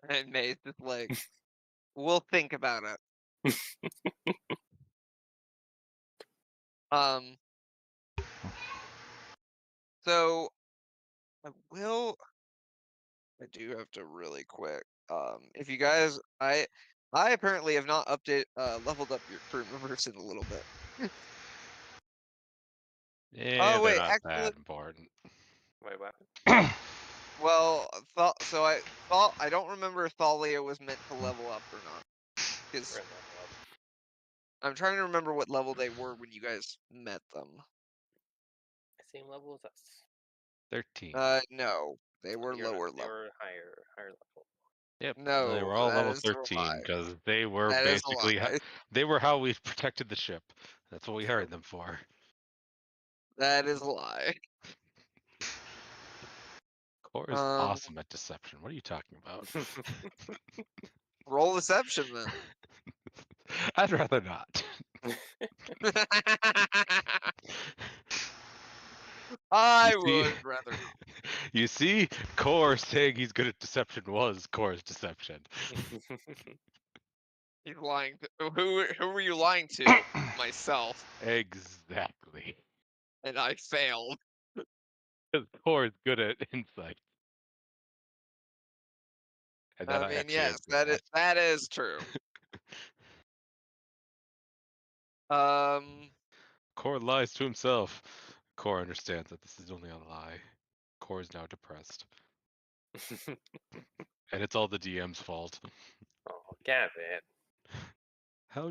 and May's just like, "We'll think about it." So I do have to really quick. If you guys, I apparently have not leveled up your crew members in a little bit. Yeah, wait, they're not actually, that important. Wait, what? well, I don't remember if Thalia was meant to level up or not. Because I'm trying to remember what level they were when you guys met them. Same level as us. 13. No, they were lower They level. were higher level. Yep. No, they were all that level is a 13 lie. because they were That is a basically lie. they were how we protected the ship. That's what we hired them for. That is a lie. Core is awesome at deception. What are you talking about? Roll deception then. I'd rather not. I You see- would rather not. You see, Core saying he's good at deception was Core's deception. He's lying. Who were you lying to? Myself. Exactly. And I failed. Because Core is good at insight. And that I mean, actually yes, is good that is true. Um, Core lies to himself. Core understands that this is only a lie. Core is now depressed. And it's all the DM's fault. Oh, Gavin. How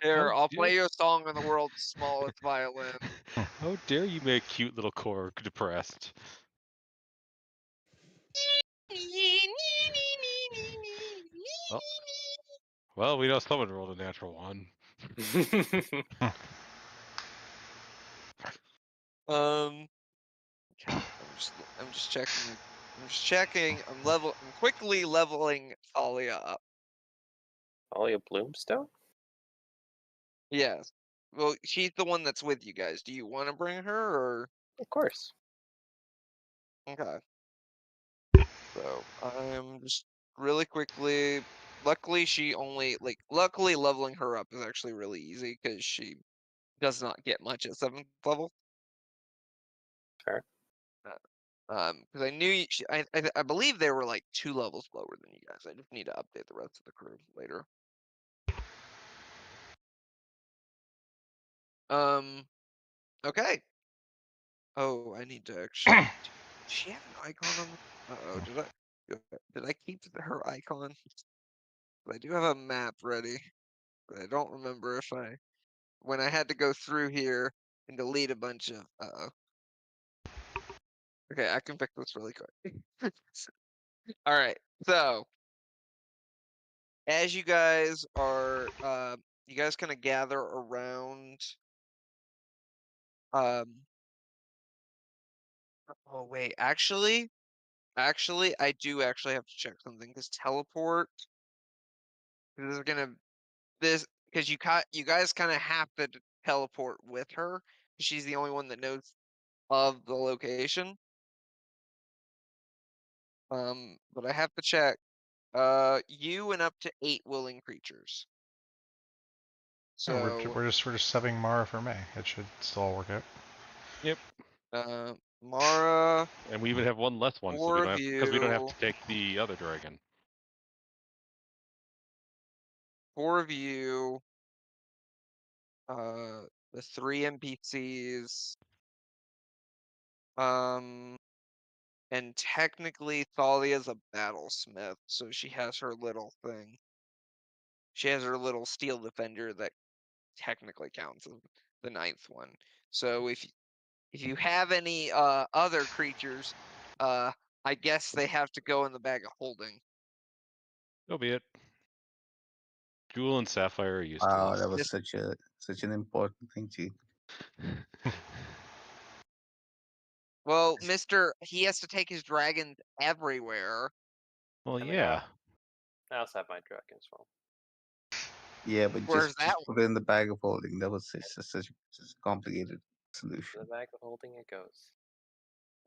here, I'll dare- play you a song on the world's smallest violin. How dare you make cute little Core depressed? Well, we know someone rolled a natural one. Okay, I'm just checking. I'm just checking. I'm quickly leveling Thalia up. Talia Bloomstone? Yes. Well, she's the one that's with you guys. Do you want to bring her or? Of course. Okay. So I'm just really quickly. Luckily, luckily leveling her up is actually really easy because she does not get much at 7th level. Fair. Because I knew I believe they were like 2 levels lower than you guys. I just need to update the rest of the crew later. Okay. Oh, I need to actually. Does she have an icon on? Uh-oh, did I keep her icon? I do have a map ready, but I don't remember if when I had to go through here and delete a bunch of. Uh-oh. Okay, I can fix this really quick. All right, so as you guys are, you guys kind of gather around. Oh wait, actually, I do actually have to check something because teleport. This is gonna this because you guys kind of have to teleport with her. She's the only one that knows of the location. But I have to check. You and up to 8 willing creatures. Yeah, So, we're just subbing Mara for May. It should still all work out. Yep. Mara, And we even have one less one, so 4 we of don't have because we don't have you, to take the other dragon. 4 of you, the 3 NPCs, and technically Thalia's a battlesmith, so she has her little thing. She has her little steel defender that technically counts as the 9th one. So if you have any other creatures, I guess they have to go in the bag of holding. So be it. Jewel and Sapphire are used Wow, to that this. was such an important thing to. Well, he has to take his dragons everywhere. Well, I mean, yeah. I also have my dragon as well. Yeah, but Where's that just put it in the bag of holding. That was such a complicated solution. The bag of holding it goes.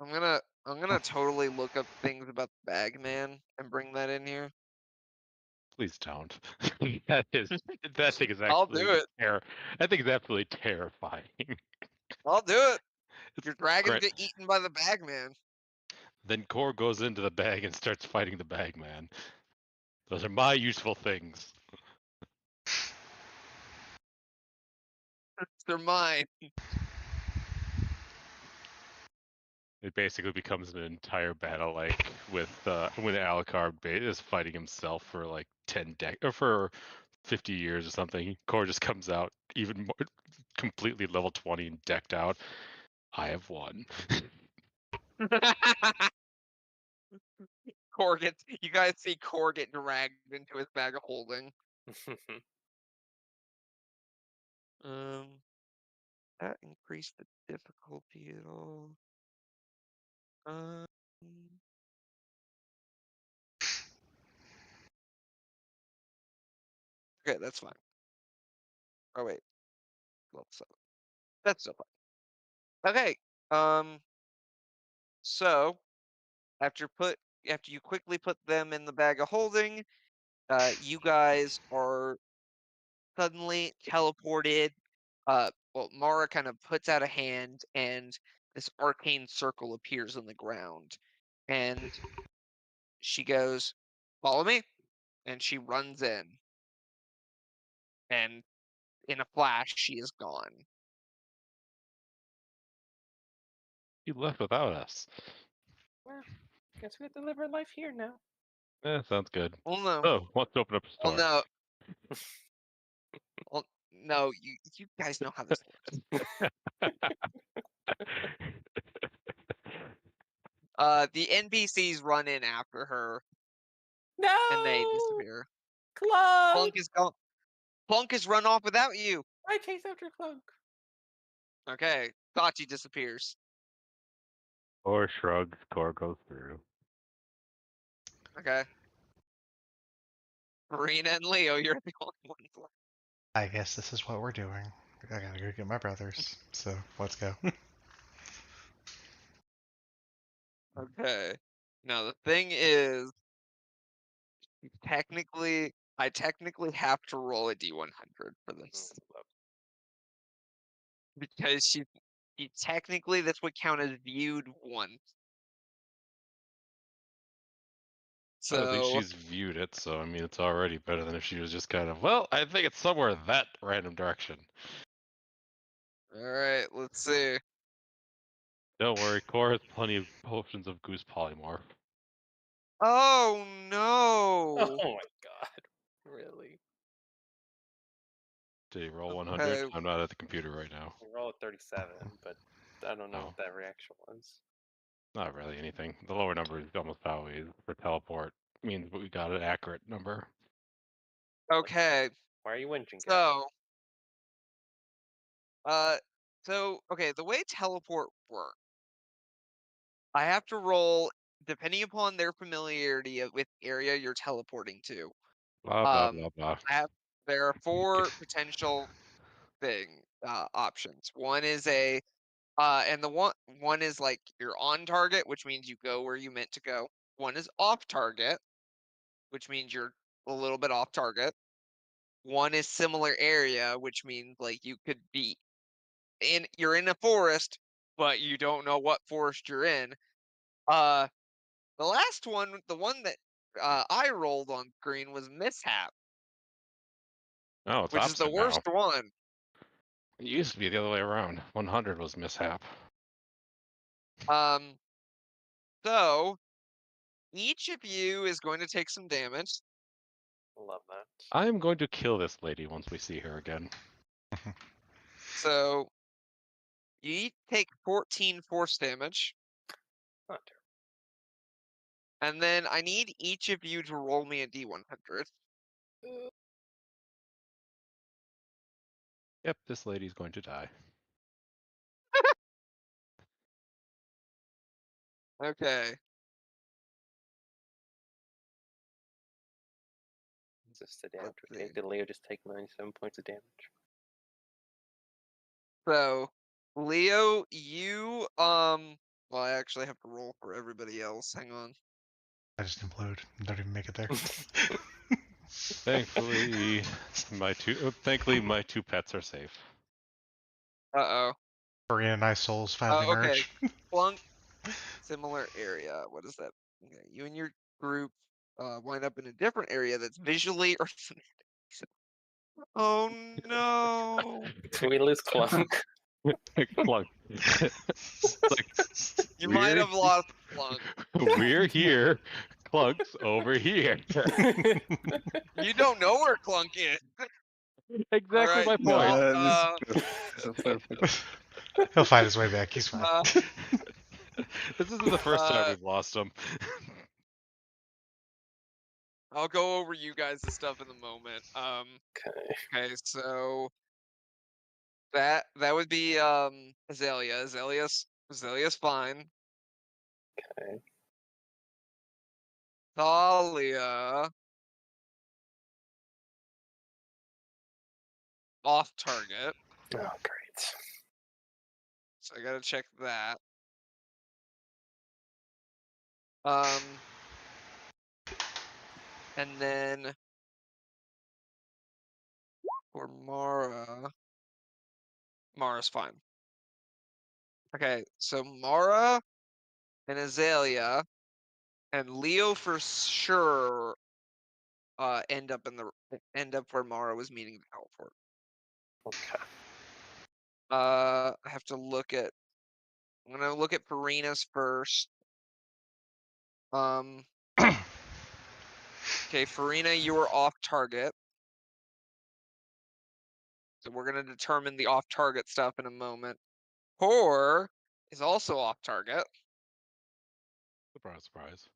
I'm gonna totally look up things about the Bagman and bring that in here. Please don't. that thing is I'll do actually it. I think it's absolutely terrifying. I'll do it. Your dragons Great. get eaten by the Bagman. Then Core goes into the bag and starts fighting the Bagman. Those are my useful things. They're mine. It basically becomes an entire battle, like with when Alucard is fighting himself for like 50 years or something. Core just comes out even more completely level 20 and decked out. I have won. You guys see Core get dragged into his bag of holding. That increased the difficulty at all. Okay, that's fine. Oh wait, level 7. That's still fine. Okay. So after you quickly put them in the bag of holding, you guys are suddenly teleported. Well, Mara kind of puts out a hand, and this arcane circle appears on the ground, and she goes, "Follow me," and she runs in, and in a flash, she is gone. You left without us. Well, guess we have to live our life here now. Sounds good. Well, no. Oh, let's open up a Well, store. no. Well, no. You guys know how this works. The NPCs run in after her, No. and they disappear. Clunk. Plunk is gone. Plunk has run off without you. I chase after Clunk. Okay, Sachi disappears. Or shrugs, Core goes through. Okay. Marina and Leo, you're the only ones left. I guess this is what we're doing. I gotta go get my brothers. So let's go. Okay. Now the thing is, I technically have to roll a D100 for this because she technically this would count as viewed once. I don't think So, she's viewed it, so I mean, it's already better than if she was just kind of, well, I think it's somewhere that random direction. all right, let's see. Don't worry, Core has plenty of potions of goose polymorph. Oh no! Oh my god. Really? Did he roll 100? Okay. I'm not at the computer right now. We're all at 37, but I don't know Oh. what that reaction was. Not really anything. The lower number is almost always for teleport. Means we got an accurate number. Okay. Why are you whinging, guys? Okay, the way teleport works, I have to roll depending upon their familiarity with area you're teleporting to. Blah blah blah blah. There are 4 potential options. One is and the one is like you're on target, which means you go where you meant to go. One is off target, which means you're a little bit off target. One is similar area, which means like you could be you're in a forest, but you don't know what forest you're in. The last one, the one that I rolled on screen was mishap, Oh, it's which is the opposite worst now. one. It used to be the other way around. 100 was mishap. So each of you is going to take some damage. Love that. I am going to kill this lady once we see her again. So you each take 14 force damage. Not terrible. And then I need each of you to roll me a D100. Yep, this lady's going to die. Okay. Is this the damage? Let's see. Did Leo just take 97 points of damage? So Leo, you well, I actually have to roll for everybody else. Hang on. I just implode. Don't even make it there. Thankfully, my two pets are safe. Uh-oh. Korean and I souls finally Okay. merge. Plunk, similar area. What is that? Okay. You and your group wind up in a different area that's visually or oh no. Can we lose Clunk? Clunk. You might have lost Plunk. We're here. Clunk's over here. You don't know where Clunk is. Exactly Alright, my point. Perfect. He'll find his way back. He's fine. This isn't the first time we've lost him. I'll go over you guys' stuff in a moment. Okay. Okay, so that would be Azalea. Azalea's fine. Okay. Thalia. off target. Oh, great. So I gotta check that. And then for Mara's fine. Okay, so Mara and Azalea and Leo for sure end up where Mara was meeting the teleport. Okay. I have to look at. I'm gonna look at Farina's first. Okay, Farina, you were off target. So we're gonna determine the off target stuff in a moment. Tor is also off target. Surprise, surprise.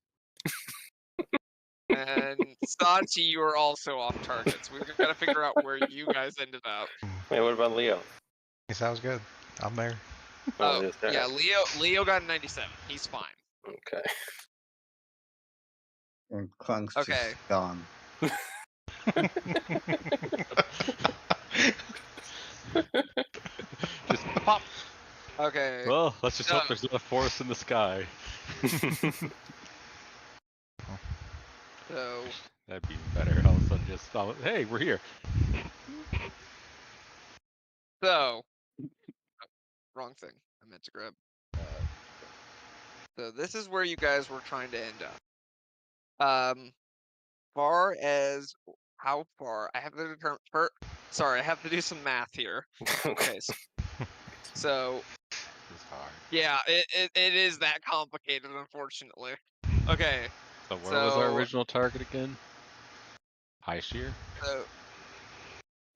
And Sachi, you are also off target. So we've got to figure out where you guys ended up. Wait, what about Leo? He sounds good. I'm there. Oh, it is there. yeah, Leo got a 97. He's fine. Okay. And Clunk's Okay. just gone. Just pop. Okay. Well, let's just hope So- there's not a forest in the sky. So That'd be better. All of a sudden, just hey, we're here. wrong thing. I meant to grab. So this is where you guys were trying to end up. Far as how far I have to determine. Sorry, I have to do some math here. Okay. So It's hard. yeah, it is that complicated, unfortunately. Okay. So where was our So- original target again? High shear? So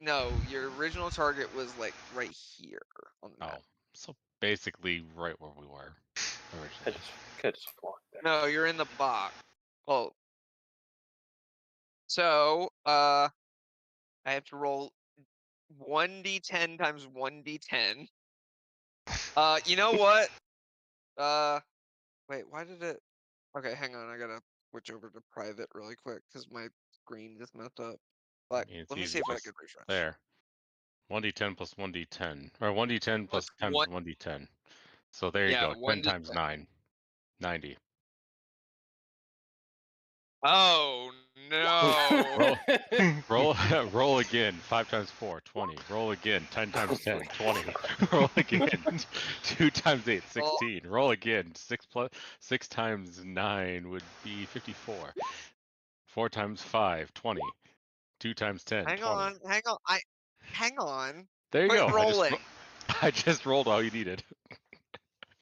no, your original target was like right here on the map. Oh, so basically right where we were I originally. could just walk there. No, you're in the box. Well, so I have to roll 1d10 times 1d10. You know what? Wait, why did it? Okay, hang on. I gotta switch over to private really quick because my screen just messed up. Like, It's let me easy, see if I just could refresh. There. 1d10 plus 1d10. Or 1d10 plus What's times one- 1d10. So there you Yeah, go. 10 1d10. times 9. 90. Oh no! Roll again. 5 times 4, 20. Roll again. 10 times 10, 20. Roll again. 2 times 8, 16. Roll again. 6 times 9 would be 54. 4 times 5, 20. 2 times 10, hang 20. on. Hang on. There you Quit go. rolling. I just rolled all you needed.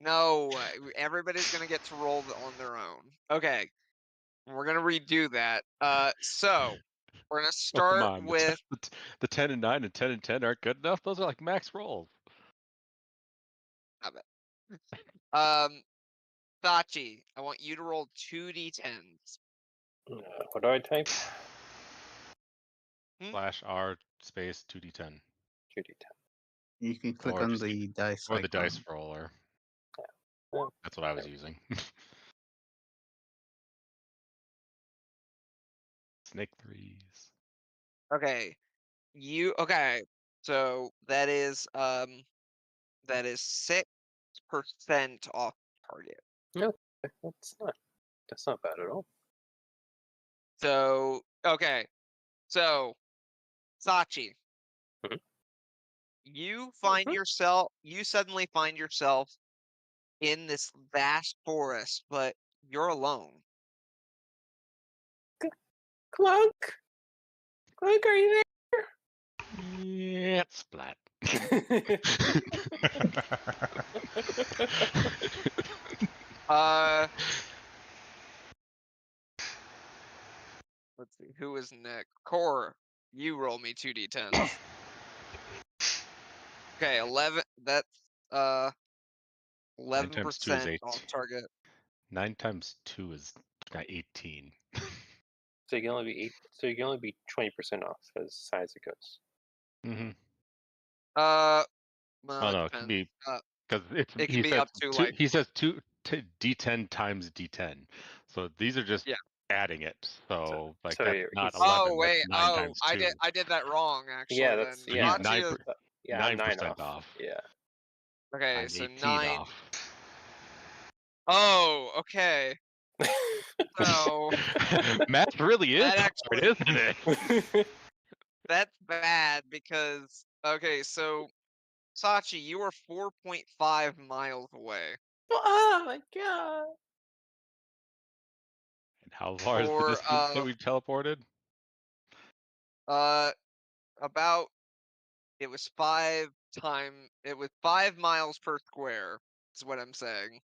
No, everybody's gonna get to roll on their own. Okay, we're gonna redo that. So we're gonna Oh, come start on. with. The 10 and 9 and 10 and 10 aren't good enough. Those are like max rolls. Sachi, I want you to roll 2d10s. What do I type? Slash R space 2d10. 2d10. You can click Or on just the dice Or the icon. dice roller. Yeah. That's what I was using. Snake threes. Okay, okay. So that is 6% off target. That's not bad at all. So okay, so Sachi, Mhm. you suddenly find yourself in this vast forest, but you're alone. Clunk, are you Yeah, splat. Uh, let's see, who is next? Core, you roll me 2d10s. Okay, 11. That's 9 times 2 is 11% 8. off target. 9 times 2 is 18. So you can only be 20% off as high as it goes. Mm-hmm. Well, Oh it no, it can depends. be because It can be up to like. he says 2 D10 times D10. So these are just Yeah. adding it. So like so that's you're- not he's- 11. Oh wait, That's 9 oh, times 2. I did that wrong actually. Yeah, that's then. yeah. He's 9 Sachi is- Yeah, I'm 9% 9 off. Yeah. okay, I'm so 18 9. off. Oh, okay. So Math really is That hard, actually- isn't it? that's bad because okay, so Sachi, you are 4.5 miles away. Oh my god. And how far is the Or, distance that we teleported? About it was 5 miles per square is what I'm saying.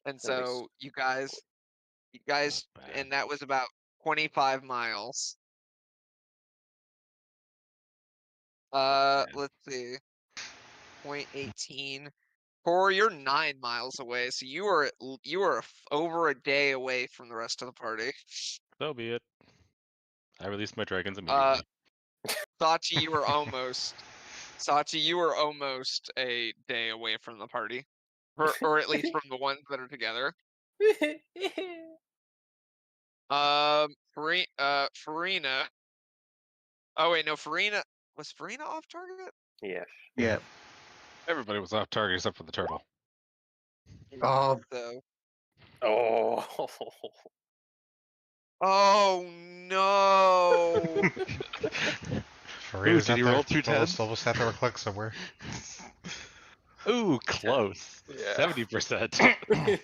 And That makes- so you guys Not bad. and that was about 25 miles. bad. Let's see. 0.18. Core, you're 9 miles away, so you are over a day away from the rest of the party. So be it. I released my dragons Uh, immediately. Sachi, you were almost. Sachi, you were almost a day away from the party, or at least from the ones that are together. Farina. Oh wait, no, Farina. Was Farina off target? yeah. Yeah. Everybody was off target except for the turtle. Oh, So. Oh. Oh no! Farina's did out you there. roll 2 Well, tens? almost out there with click somewhere. Ooh, close. Yeah. 70%.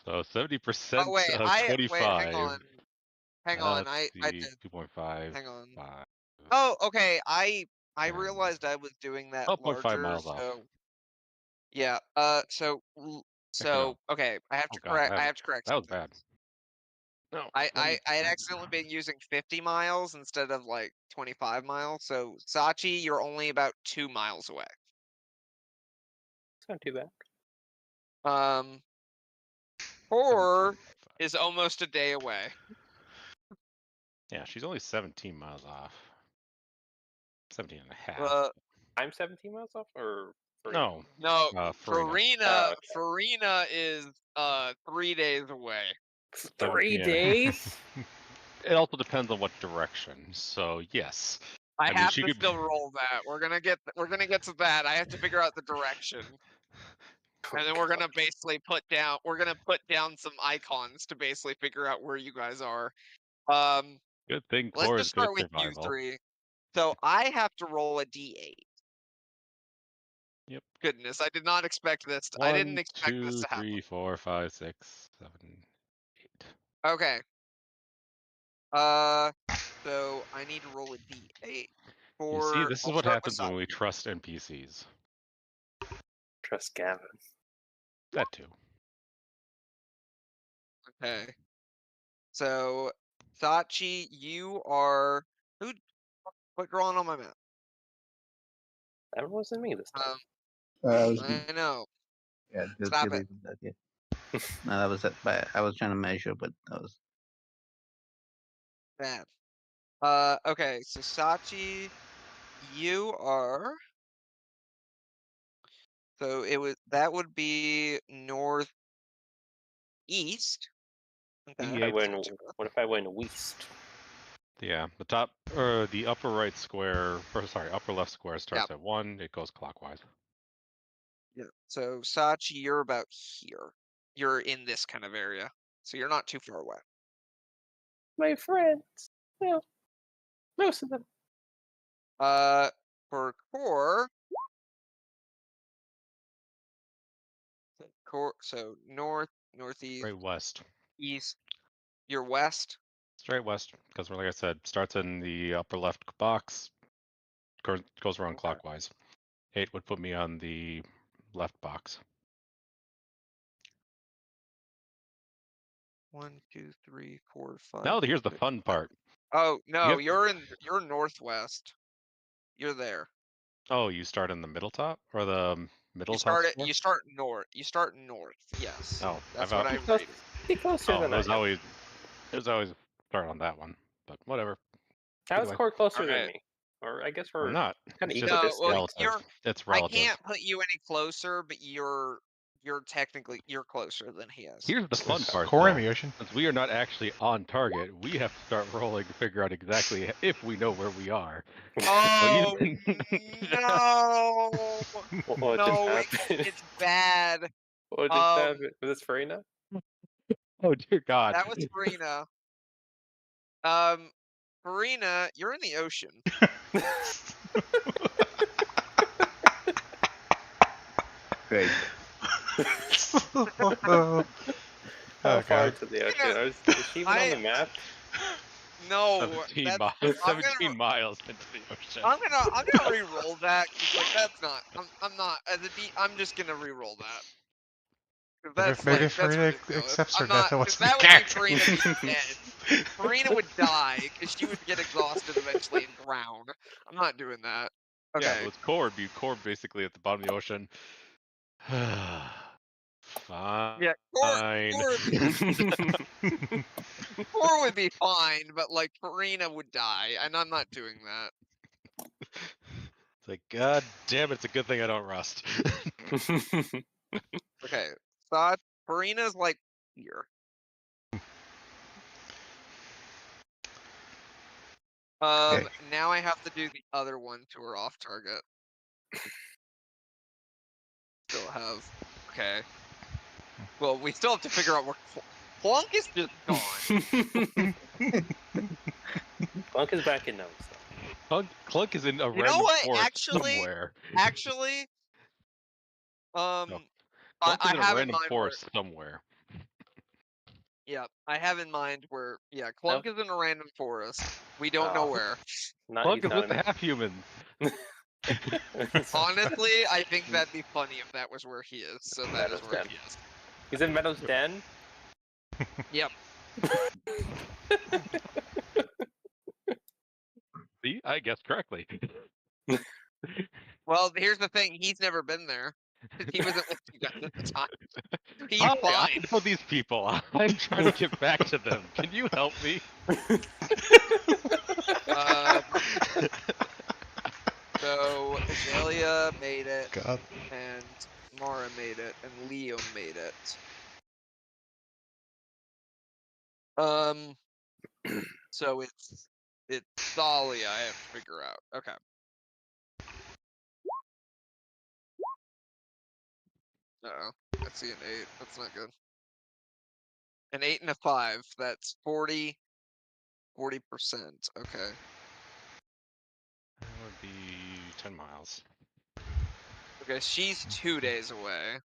So 70% Oh wait, of 25. hang on. Let's I see, did. 2.5. Hang on. 5. Oh, okay. I Um, realized I was doing that 12.5 larger. miles off. So yeah. So okay. I have to God, correct. that I was- have to correct. That was something. bad. No. I had accidentally been using 50 miles instead of like 25 miles. So Sachi, you're only about 2 miles away. It's not too bad. Core 17.5. is almost a day away. Yeah, she's only 17 miles off. 17 and a half. I'm 17 miles off, or No. No, Farina. Farina is 3 days away. 3 Yeah. days. It also depends on what direction. So yes. I mean, have she to could- still roll that. We're gonna get to that. I have to figure out the direction, and then we're gonna basically put down some icons to basically figure out where you guys are. Good thing Let's Core just is good start at with you survival. three. So I have to roll a d8. Yep. Goodness, I did not expect this. I didn't 1, expect 2, this to happen. 3, 4, 5, 6, 7, 8. Okay. So I need to roll a d8 You see, this is I'll what start with happens when we Sachi. trust NPCs. Trust Gavin. That too. Okay. So Sachi, you are who? Quit drawing on my map. That wasn't me this time. I know. yeah. Stop it. That, yeah. No, that was it. But I was trying to measure, but that was. Bad. Okay, so Sachi, you are. So that would be northeast. Okay. I D8. went. What if I went west? Yeah, the top or the upper right square, or sorry, upper left square starts at 1. It goes clockwise. Yeah. So Sachi, you're about here. You're in this kind of area, so you're not too far away. My friends. Well, most of them. For core, so northeast, Straight west. east. You're west. Straight west, because like I said, starts in the upper left box, goes around Okay. clockwise. 8 would put me on the left box. 1, 2, 3, 4, 5. Now here's the fun part. Oh no, Yep. you're northwest. You're there. Oh, you start in the middle top or the middle You top? start north. You start north. Yes. Oh, That's I've what I Close- read. Be closer Oh, than I there's am. always start on that one, but whatever. How is either way. Core closer than Alright. me? Or I guess I'm we're not. kind of It's equal just No, distance. well, relative. It's I relative. can't put you any closer, but you're you're closer than he is. Here's the fun Is part, core in though. the ocean? Since we are not actually on target, we have to start rolling to figure out exactly if we know where we are. Oh no! What just No, happened? it's bad. What just happened? Was this Farina? Oh dear God! That was Farina. Farina, you're in the ocean. Great. Oh, How far God. to the ocean? gonna- Is she even on the map? No, 17 that's, miles. I'm 17 miles into the ocean. I'm gonna re-roll that. 'Cause, like that's not. I'm not as a D. I'm just gonna re-roll that. 'Cause that's Maybe like that's Farina ridiculous. accepts her I'm death not. and 'Cause wants to that be would be captain. Farina being dead. Farina would die because she would get exhausted eventually and drown. I'm not doing that. Yeah, Okay. but it's core. It'd be core basically at the bottom of the ocean. Fine. Yeah, Core would be fine, but like Farina would die, and I'm not doing that. It's like, God damn it, it's a good thing I don't rust. Okay, thought Farina's like here. Okay. Now I have to do the other one to her off target. Still have. Okay. Well, we still have to figure out where Plunk is just gone. Clunk is back in notes. Clunk is in a You know random what? forest Actually, somewhere. I Clunk is in a have in random mind where. forest somewhere. Yeah, I have in mind where. Yeah, Clunk is in a random forest. We don't know Oh. where. Not Clunk is with Ethan. the half-humans. Honestly, I think that'd be funny if that was where he is. So that is Meadows where Den. he is. He's in Meadows Den. Yep. See, I guessed correctly. Well, here's the thing. He's never been there. 'Cause he wasn't with you guys at the time. He's Hi, I fine. know these people. I'm trying to get back to them. Can you help me? So Azalea made it, God. and Mara made it, and Leo made it. So it's Thalia I have to figure out. Okay. Uh-oh. I see an 8. That's not good. An 8 and a 5. That's 40%. Okay. That would be 10 miles. Okay, she's 2 days away.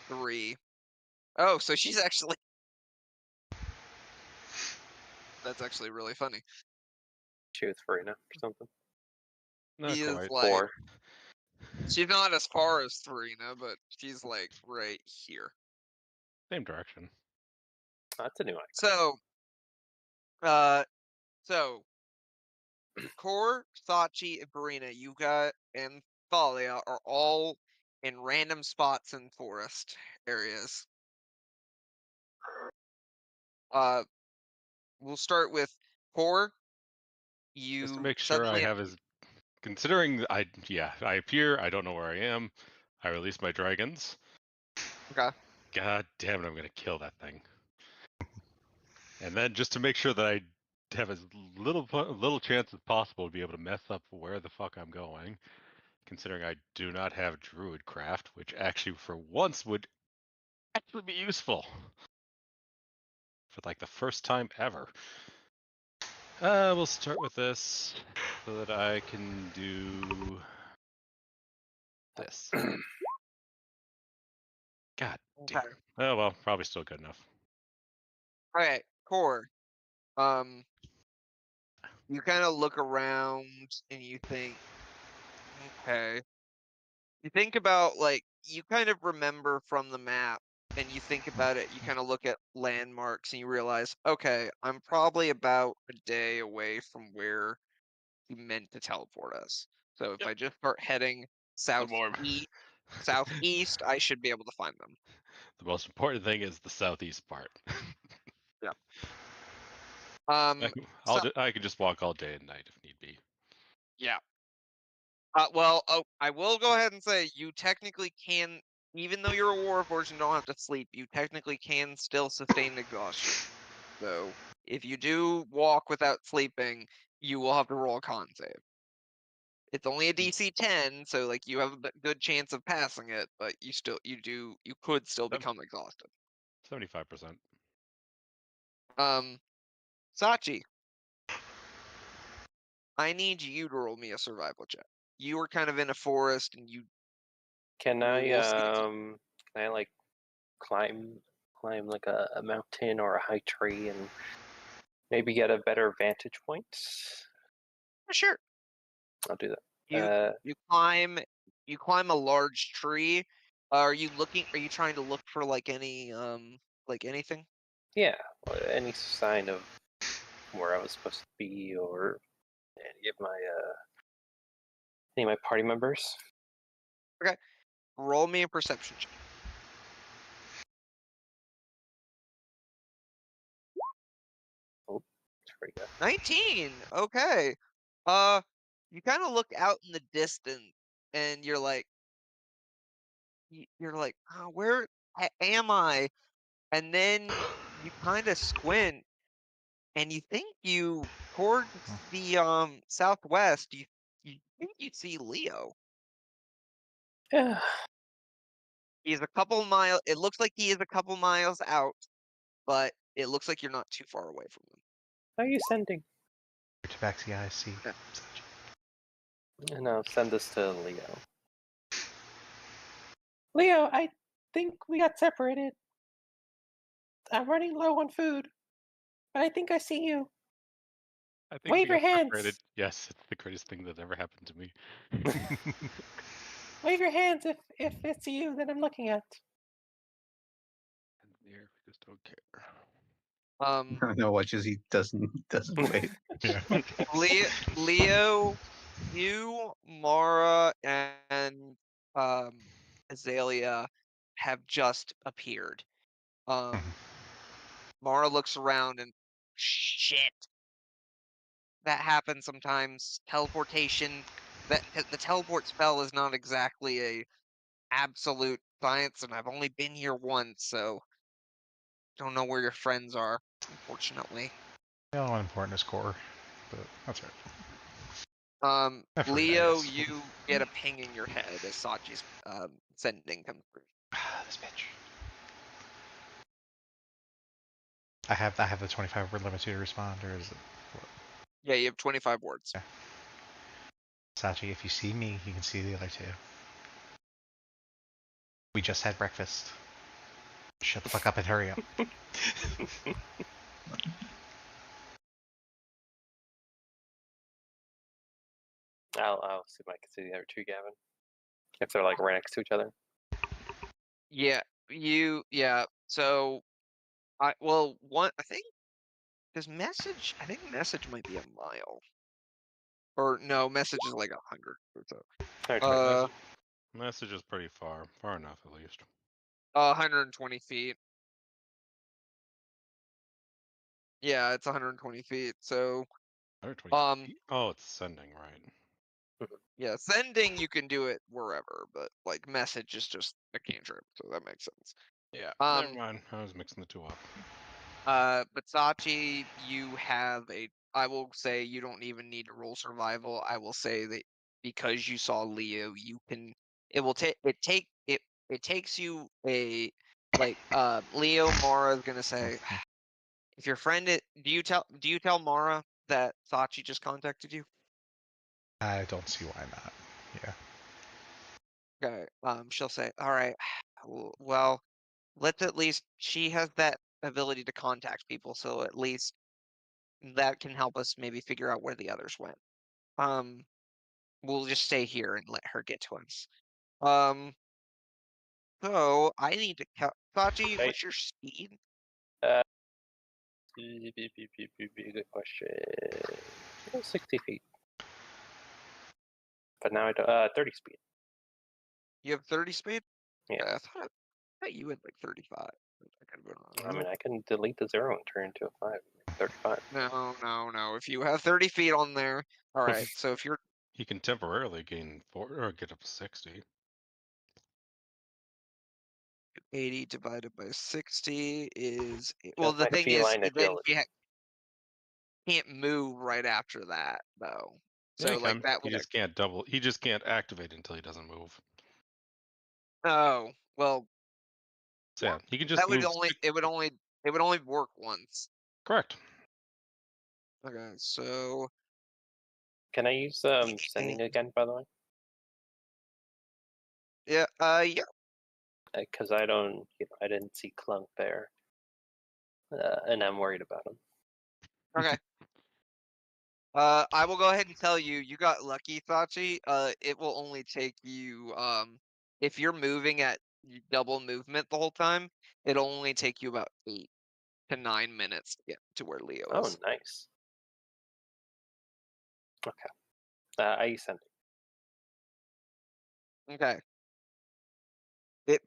Three. Oh, so she's actually. That's actually really funny. She was Farina or something. Not He is quite. like. 4. She's not as far as Farina, but she's like right here. Same direction. That's a new icon. So, Core, Sachi, and Farina, you got, and Thalia are all in random spots in forest areas. We'll start with Core. You Just to make sure suddenly I have his. Considering I appear, I don't know where I am. I release my dragons. Okay. God damn it, I'm gonna kill that thing. And then just to make sure that I have as little chance as possible to be able to mess up where the fuck I'm going, considering I do not have druid craft, which actually for once would actually be useful for like the first time ever. We'll start with this so that I can do this. God damn. Okay. Oh well, probably still good enough. Alright, Core. You kind of look around and you think, okay. You think about, like, you kind of remember from the map and you think about it, you kind of look at landmarks and you realize, okay, I'm probably about a day away from where you meant to teleport us. So if I just start heading southeast, I should be able to find them. The most important thing is the southeast part. Yeah. I can just walk all day and night if need be. Yeah. Well, I will go ahead and say you technically can, even though you're a Warforged and don't have to sleep, you technically can still sustain exhaustion. So if you do walk without sleeping, you will have to roll a con save. It's only a DC 10, so like you have a good chance of passing it, but you could still become exhausted. 75%. Sachi, I need you to roll me a survival check. You were kind of in a forest, and you. Can We'll see if can I like climb like a mountain or a high tree and maybe get a better vantage point? Sure. I'll do that. You climb a large tree. Are you trying to look for like any like anything? Yeah, any sign of where I was supposed to be, or any of my party members. Roll me a perception check. Oh, that's pretty good. 19. Okay. You kind of look out in the distance, and you're like, oh, where am I? And then you kind of squint, and you think towards the southwest, you think you see Leo. Yeah. He's a couple miles. It looks like he is a couple miles out, but it looks like you're not too far away from him. How are you sending? Tabaxi IC. And I'll send this to Leo. Leo, I think we got separated. I'm running low on food, but I think I see you. I think Wave we your got hands. separated. Yes, it's the greatest thing that ever happened to me. Wave your hands if it's you that I'm looking at. And there, we just don't care. No, watches he doesn't wait. Yeah. Leo, you, Mara, and Azalea have just appeared. Mara looks around and shit. That happens sometimes. Teleportation. The teleport spell is not exactly a absolute science, and I've only been here once, so don't know where your friends are, unfortunately. The only one important is core, but that's right. Leo, you get a ping in your head as Sachi's sending comes through. This bitch. I have the 25 word limit to respond, or is it? What? Yeah, you have 25 words. Okay. Sachi, if you see me, you can see the other two. We just had breakfast. Shut the fuck up and hurry up. I'll see if I can see the other two, Gavin. If they're like right next to each other. Yeah, so I think message might be a mile. Or no, message is like 100 or so. Message is pretty far enough at least. 120 feet. Yeah, it's 120 feet. So 120 feet? Oh, it's sending, right? yeah, sending you can do it wherever, but like message is just a cantrip, so that makes sense. Yeah. Never mind. I was mixing the two up. But Sachi, you have I will say you don't even need to roll survival. I will say that because you saw Leo, you can. It takes you a like Leo. Mara's gonna say, if your friend do you tell Mara that Sachi just contacted you? I don't see why not. Yeah. Okay. She'll say, all right. Well, let's at least she has that ability to contact people, so at least that can help us maybe figure out where the others went. We'll just stay here and let her get to us. So I need to Sachi, what's your speed? Good question. 60 feet. But now I don't. 30 speed. You have 30 speed? Yeah. I thought you had like 35. I could have been wrong. I mean, I can delete the 0 and turn into a 5. 35. No. If you have 30 feet on there, all right. So if you're He can temporarily gain 4 or get up to 60. 80 divided by 60 is well. That's The like thing is, feline then agility. he can't move right after that though. Yeah, So he like can. that He would. just can't double. He just can't activate until he doesn't move. Oh well, So yeah, he can that just would move. only. It would only work once. Correct. Okay, so Can I use sending again, by the way? yeah, yeah. Because I don't, I didn't see Clunk there, and I'm worried about him. Okay. I will go ahead and tell you, you got lucky, Sachi. It will only take you, if you're moving at double movement the whole time, it'll only take you about 8 to 9 minutes to get to where Leo Oh, is. nice. Okay. I use sending. Okay.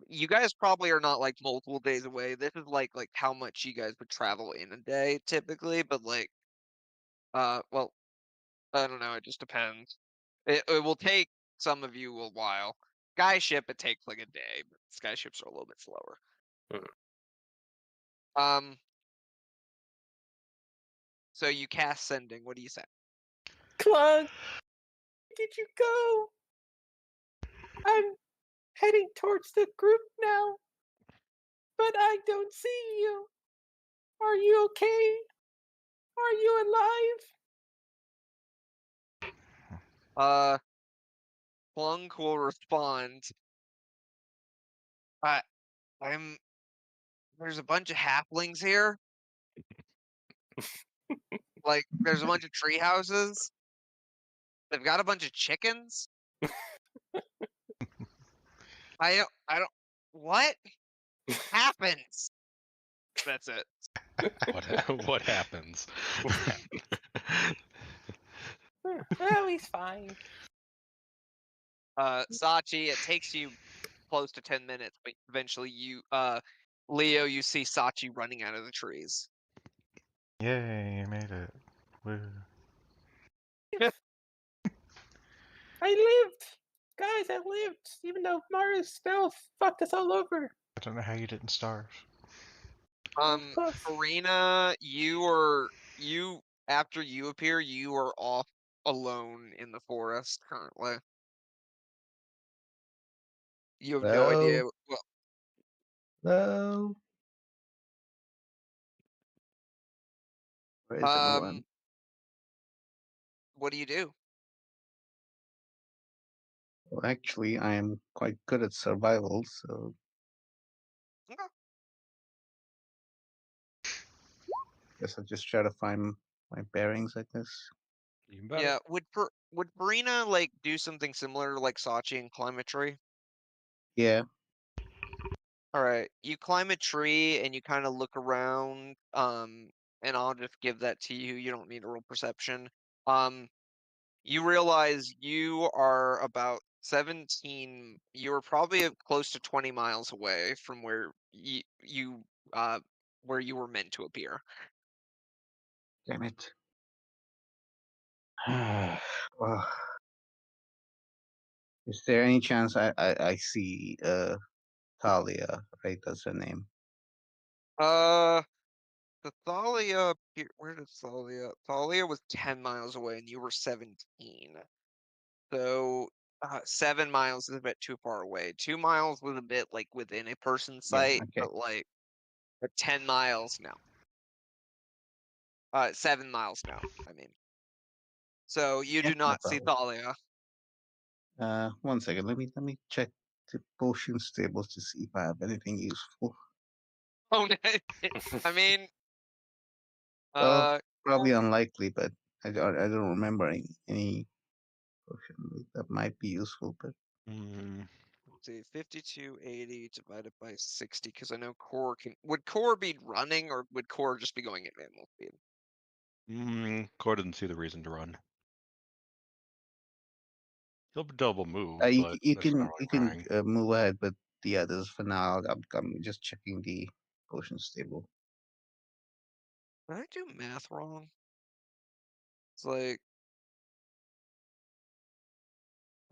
You guys probably are not like multiple days away. This is like how much you guys would travel in a day typically, but like, well, I don't know. It just depends. It will take some of you a while. Skyship, it takes like a day, but skyships are a little bit slower. Hmm. So you cast sending. What do you say? Clunk, did you go? I'm heading towards the group now, but I don't see you. Are you okay? Are you alive? Plunk will respond. I'm. There's a bunch of halflings here. Like, there's a bunch of tree houses. They've got a bunch of chickens. I don't. What happens? That's it. What happens? Oh, he's fine. Sachi, it takes you close to 10 minutes, but eventually Leo, you see Sachi running out of the trees. Yay, you made it. Woo. I lived! Guys, I lived! Even though Mara's spell fucked us all over. I don't know how you didn't starve. Close. Farina, after you appear, you are off alone in the forest currently. You have no idea. Well, Hello. Where is everyone? what do you do? Well, actually, I am quite good at survival, so Okay. guess I'll just try to find my bearings, I guess. Even better. Yeah, would Farina like do something similar to like Sachi and climb a tree? Yeah. All right, you climb a tree and you kind of look around. And I'll just give that to you. You don't need a roll perception. You realize you are about 17. You're probably close to 20 miles away from where where you were meant to appear. Damn it. Well, is there any chance I see Talia, right? That's her name. The Thalia, where did Thalia? Thalia was 10 miles away and you were 17. So 7 miles is a bit too far away. 2 miles was a bit like within a person's Yeah, sight, okay. but like 10 miles now. 7 miles now, I mean. So you Yeah, do no not see problem. Thalia. 1 second. Let me check the potion stables to see if I have anything useful. Oh, I mean, Well, probably unlikely, but I don't remember any potion that might be useful. But let's see, 5280 divided by 60, because I know Core can. Would Core be running, or would Core just be going at animal speed? Core didn't see the reason to run. He'll double move, you, but you there's no can really trying. move ahead with the others for now. I'm just checking the potion stable. Did I do math wrong? It's like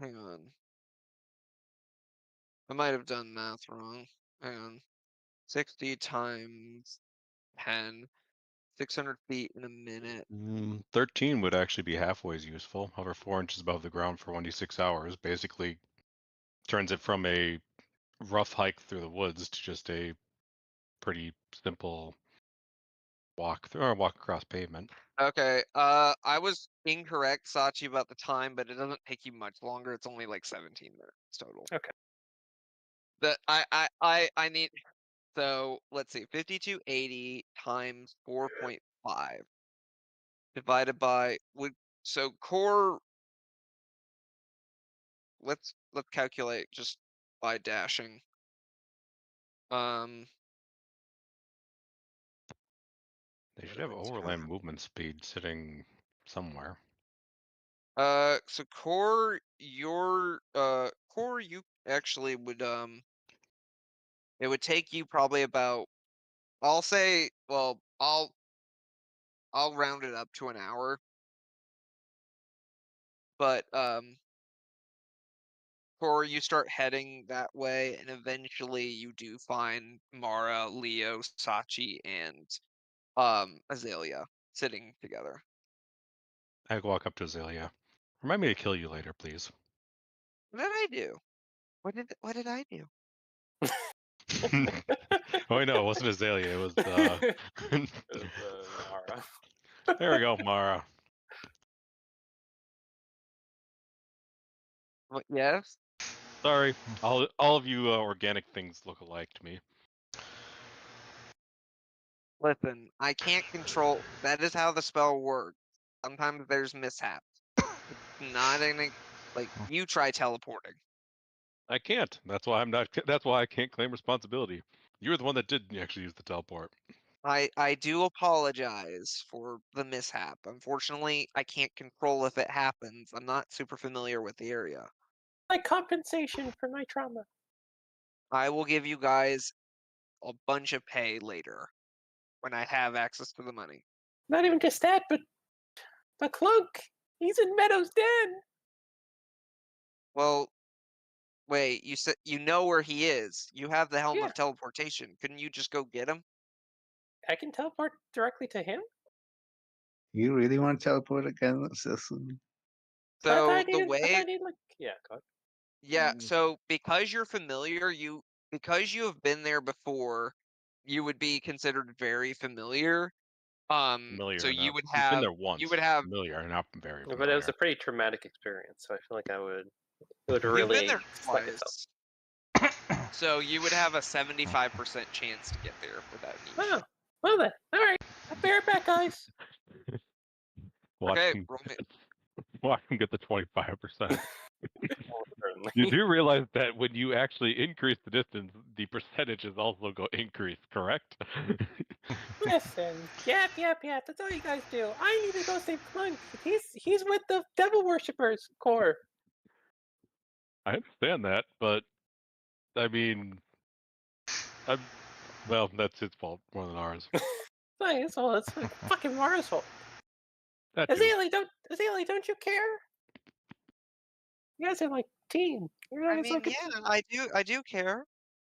Hang on. I might have done math wrong. Hang on. 60 times 10. 600 feet in a minute. 13 would actually be halfway as useful. Hover 4 inches above the ground for 1d6 hours. Basically turns it from a rough hike through the woods to just a pretty simple walk through or walk across pavement. Okay, I was incorrect, Sachi, about the time, but it doesn't take you much longer. It's only like 17 minutes total. Okay. I need, so let's see, 5280 times 4.5 divided by, so core, let's calculate just by dashing. They should have overland movement speed sitting somewhere. So core, core, you actually would, it would take you probably about, I'll say, well, I'll round it up to an hour. But, core, you start heading that way, and eventually you do find Mara, Leo, Sachi, and, Azalea sitting together. I walk up to Azalea. Remind me to kill you later, please. What did I do? What did I do? Oh, no, it wasn't Azalea. It was Mara. There we go, Mara. What, yes? Sorry, all of you organic things look alike to me. Listen, I can't control. That is how the spell works. Sometimes there's mishaps. It's not any, like, you try teleporting. I can't. That's why I'm not. That's why I can't claim responsibility. You were the one that did actually use the teleport. I do apologize for the mishap. Unfortunately, I can't control if it happens. I'm not super familiar with the area. Like compensation for my trauma. I will give you guys a bunch of pay later when I have access to the money. Not even just that, but the clunk. He's in Meadow's den. Well, wait, you said you know where he is. You have the helm Yeah. of teleportation. Couldn't you just go get him? I can teleport directly to him. You really want to teleport again, Cecily? So the way, I need like yeah, God. yeah. So because you're familiar, because you have been there before, you would be considered very familiar. Familiar So you enough. would He's been have, there once. you would have, Familiar, not very familiar. But it was a pretty traumatic experience, so I feel like it would you've really been there suck itself. twice. So you would have a 75% chance to get there without niche. Oh, well then, all right. I'll be right back, guys. Watch Okay, him, roll me. watch him get the 25%. Certainly. You do realize that when you actually increase the distance, the percentages also go increase, correct? Listen, yap. That's all you guys do. I need to go save Clunk. He's with the devil worshippers core. I understand that, but I mean, well, that's his fault more than ours. Fine, it's all it's like fucking Mara's fault. That too. Azalea, don't you care? You guys are like team. You guys I mean, like a yeah, I do care.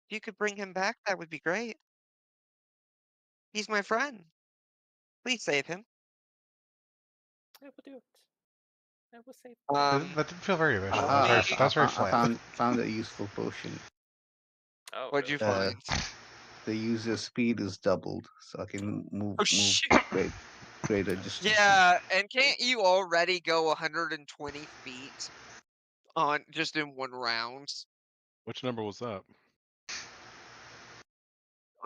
If you could bring him back, that would be great. He's my friend. Please save him. I will do it. I will save. That didn't feel very vicious. I That's very flat. found a useful potion. Oh, What'd you find? The user speed is doubled, so I can move Oh shit! greater distance. Yeah, and can't you already go 120 feet on just in one round? Which number was that?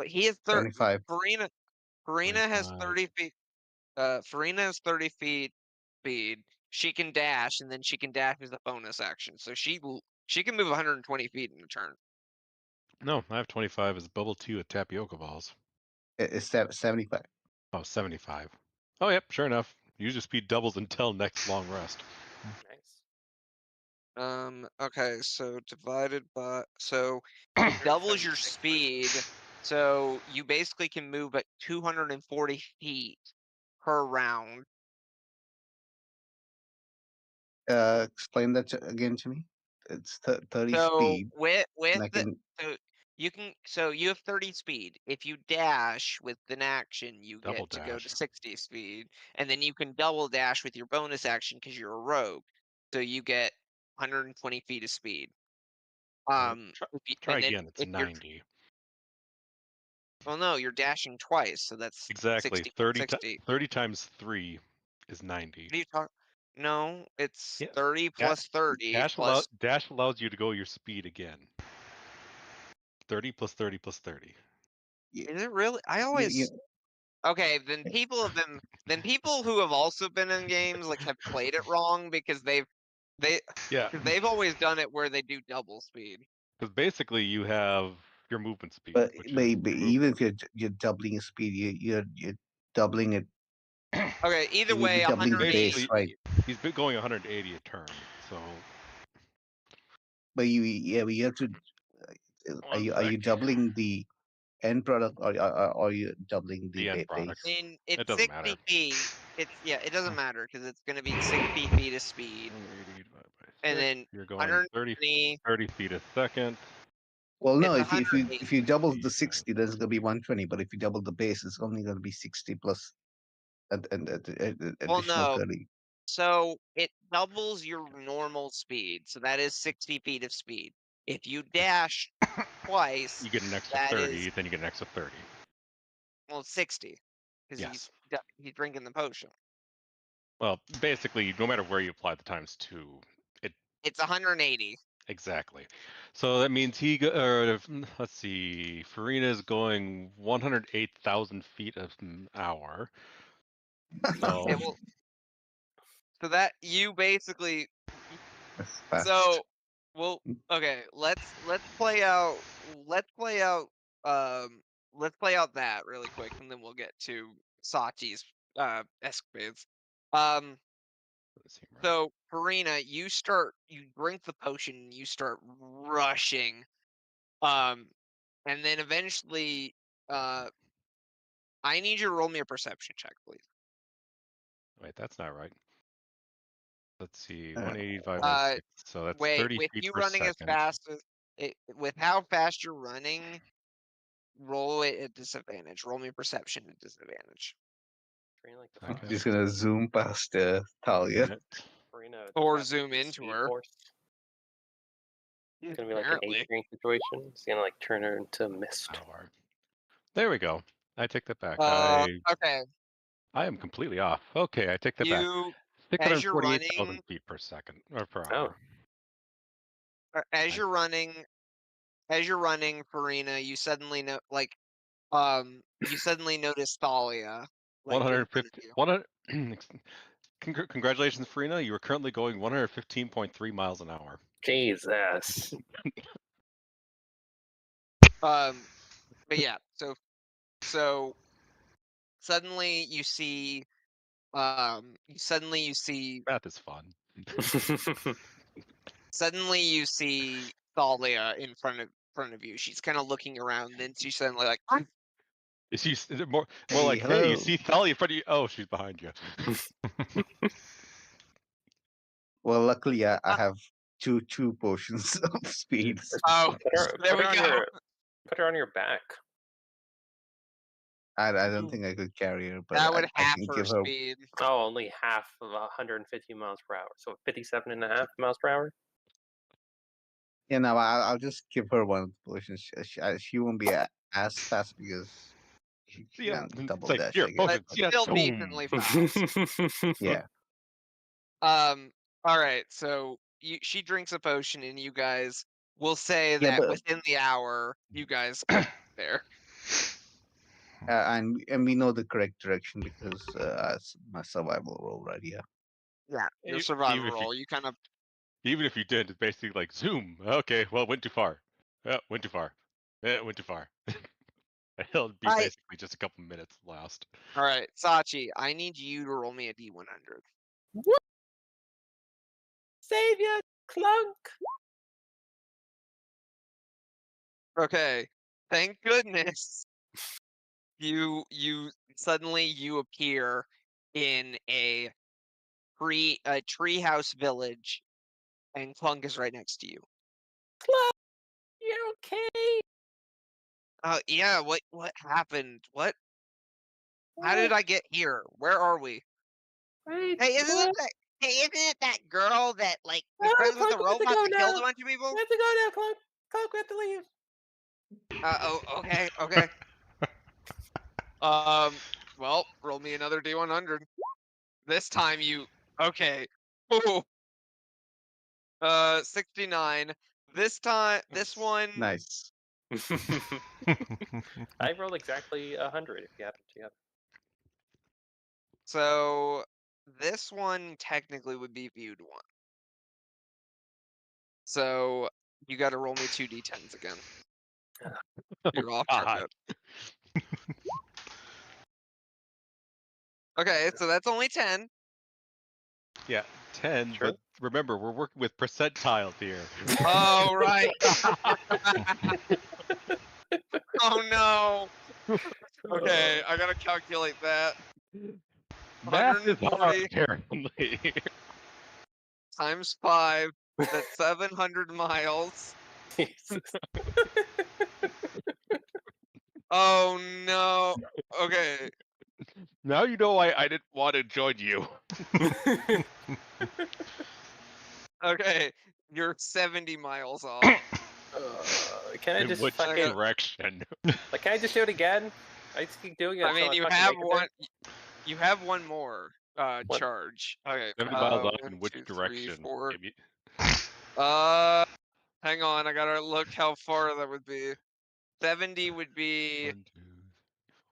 He is 75. Farina has 25. 30 feet. Farina has 30 feet speed. She can dash, and then she can dash as a bonus action. So she can move 120 feet in a turn. No, I have 25 as bubble 2 with tapioca balls. It's 75. Oh, 75. Oh, yep, sure enough. User speed doubles until next long rest. nice. Okay, so divided by, so it doubles your speed. So you basically can move at 240 feet per round. Explain that again to me. It's 30 So speed. with And I the can. so you have 30 speed. If you dash with an action, you Double get to go to dash. 60 speed, and then you can double dash with your bonus action because you're a rogue. So you get 120 feet of speed. Try And then again. It's if you're 90. well, no, you're dashing twice, so that's Exactly. 60 30, 60. 30 times 3 is 90. What are you talking? No, it's Yeah. 30 plus 30 plus. Dash allows you to go your speed again. 30 plus 30 plus 30. Is it really? I You, always. you, Okay, then people who have also been in games like have played it wrong because Yeah. they've always done it where they do double speed. Because basically you have your movement speed, but which is but, your but movement. even if you're doubling your speed, you're doubling it. Okay, either You're way, doubling the 180 base, right? speed. He's been going 180 a turn, so But you have to. Are one you sec. doubling the end product, or are you doubling the The end product. base? I mean, it's It doesn't 60 matter. feet. It doesn't matter because it's going to be 60 feet of speed, 180 divided by 6. and then You're going 120. 30 feet a second. Well, no. It's If you double 180. the 60, then it's gonna be 120. But if you double the base, it's only gonna be 60 plus an Well, additional no. 30. So it doubles your normal speed, so that is 60 feet of speed. If you dash twice, You get an extra that 30, is then you get an extra 30. 60 because Yes. he's drinking the potion. Well, basically, no matter where you apply the times 2, It's 180. exactly. So that means let's see, Farina is going 108,000 feet an hour. So It will. So that you basically. That's fast. So, well, okay. Let's play out. Let's play out. Let's play out that really quick, and then we'll get to Sachi's escapades. let's see, right. So, Karina, you drink the potion and you start rushing. And then eventually, I need you to roll me a perception check, please. Wait, that's not right. Let's see, Uh, 180 divided by 6. So that's Wait, 30 with feet you per running as second. fast as with how fast you're running, roll it at disadvantage. Roll me perception at disadvantage. Farina, like the Okay. Flash. Just gonna zoom past Talia. Minute. Farina, the Or fastest zoom with into Speed her. Force. It's gonna be like an Apparently. A-train situation. It's gonna like turn her into mist. Hour. There we go. I take that back. Okay. I am completely off. Okay, I take that back. As you're 648,000 running, feet per second or per Oh, hour. as you're running, Farina, you suddenly you suddenly notice Thalia, like in front of 150. you. 100. Congratulations, Farina. You are currently going 115.3 miles an hour. Jesus. But yeah, so suddenly you see Math is fun. suddenly you see Thalia in front of you. She's kind of looking around, then she's suddenly like, Is it more Hey, like, hey, you hello. see Thalia in front of you? Oh, she's behind you. Well, luckily I have two potions of speed. oh, there we go. Put her on your back. I don't think I could carry her, but That would I half can her give her. speed. Oh, only half of 150 miles per hour. So 57.5 miles per hour? Yeah, no, I'll just give her one of the potions. She won't be as fast because she Yeah, can't it's double like, dash, here, I guess. potions. But Yeah, still boom. decently fast. Yeah. All right, so she drinks a potion, and you guys will say Yeah, that but within the hour, you guys get there. and we know the correct direction because my survival roll right here. Yeah, your Even survival if you roll. You kind of Even if you did, it's basically like zoom. Okay, well, went too far. Went too far. Went too far. It'll be I. basically just a couple minutes last. All right, Sachi, I need you to roll me a D100. Savior Clunk! Okay, thank goodness you suddenly appear in a treehouse village, and Clunk is right next to you. Clunk, you okay? Yeah. What happened? What? How did I get here? Where are we? Right, Hey, isn't it that girl that like is friends with the Clunk, we have to robot go that killed now. a bunch of people? We have to go now, Clunk. Clunk, we have to leave. Okay. Well, roll me another D100. This time you okay. Ooh. 69. This one. Nice. I rolled exactly 100. If you happen to have. So this one technically would be viewed 1. So you got to roll me 2 D10s again. You're off God. target. Okay, so that's only 10. Yeah, 10. True. But remember, we're working with percentiles here. Oh right. Oh no. Okay, I gotta calculate that. Math is hard, 140 apparently. times 5. That's 700 miles. Jesus. Oh no. Okay. Now you know why I didn't want to join you. Okay. You're 70 miles off. Can I In just which fucking direction? like? Can I just do it again? I just keep doing it. I until mean, you fucking have make it there? one. You have one more What? charge. Okay. 70 miles off 1, in which 2, 3, direction? 4. Maybe. Hang on. I gotta look how far that would be. 70 would be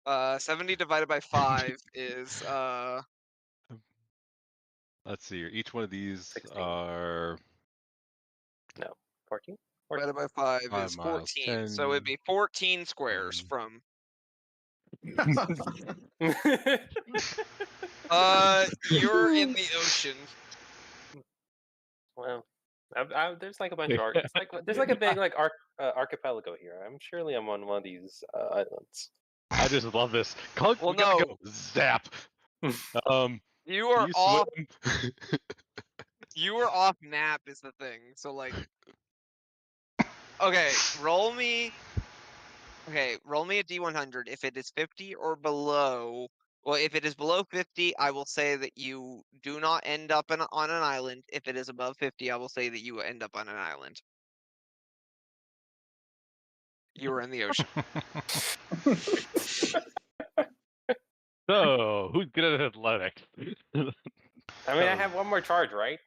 1, 2. 70 divided by 5 is Let's see here. Each one of these 16. are 14. divided by 5 5 is miles. 14. So it'd be 14 squares 10. from. Well, You're in the ocean. there's like a bunch of it's like there's like a big like archipelago here. I'm on one of these islands. I just love this. Clunk, Well, we gotta no. go. Zap. You are you off. swim? You are off map is the thing. So like. Okay, roll me. Okay, roll me a D100. If it is 50 or below, well, if it is below 50, I will say that you do not end up on an island. If it is above 50, I will say that you end up on an island. You are in the ocean. So, who's good at athletics? I mean, I have one more charge, right?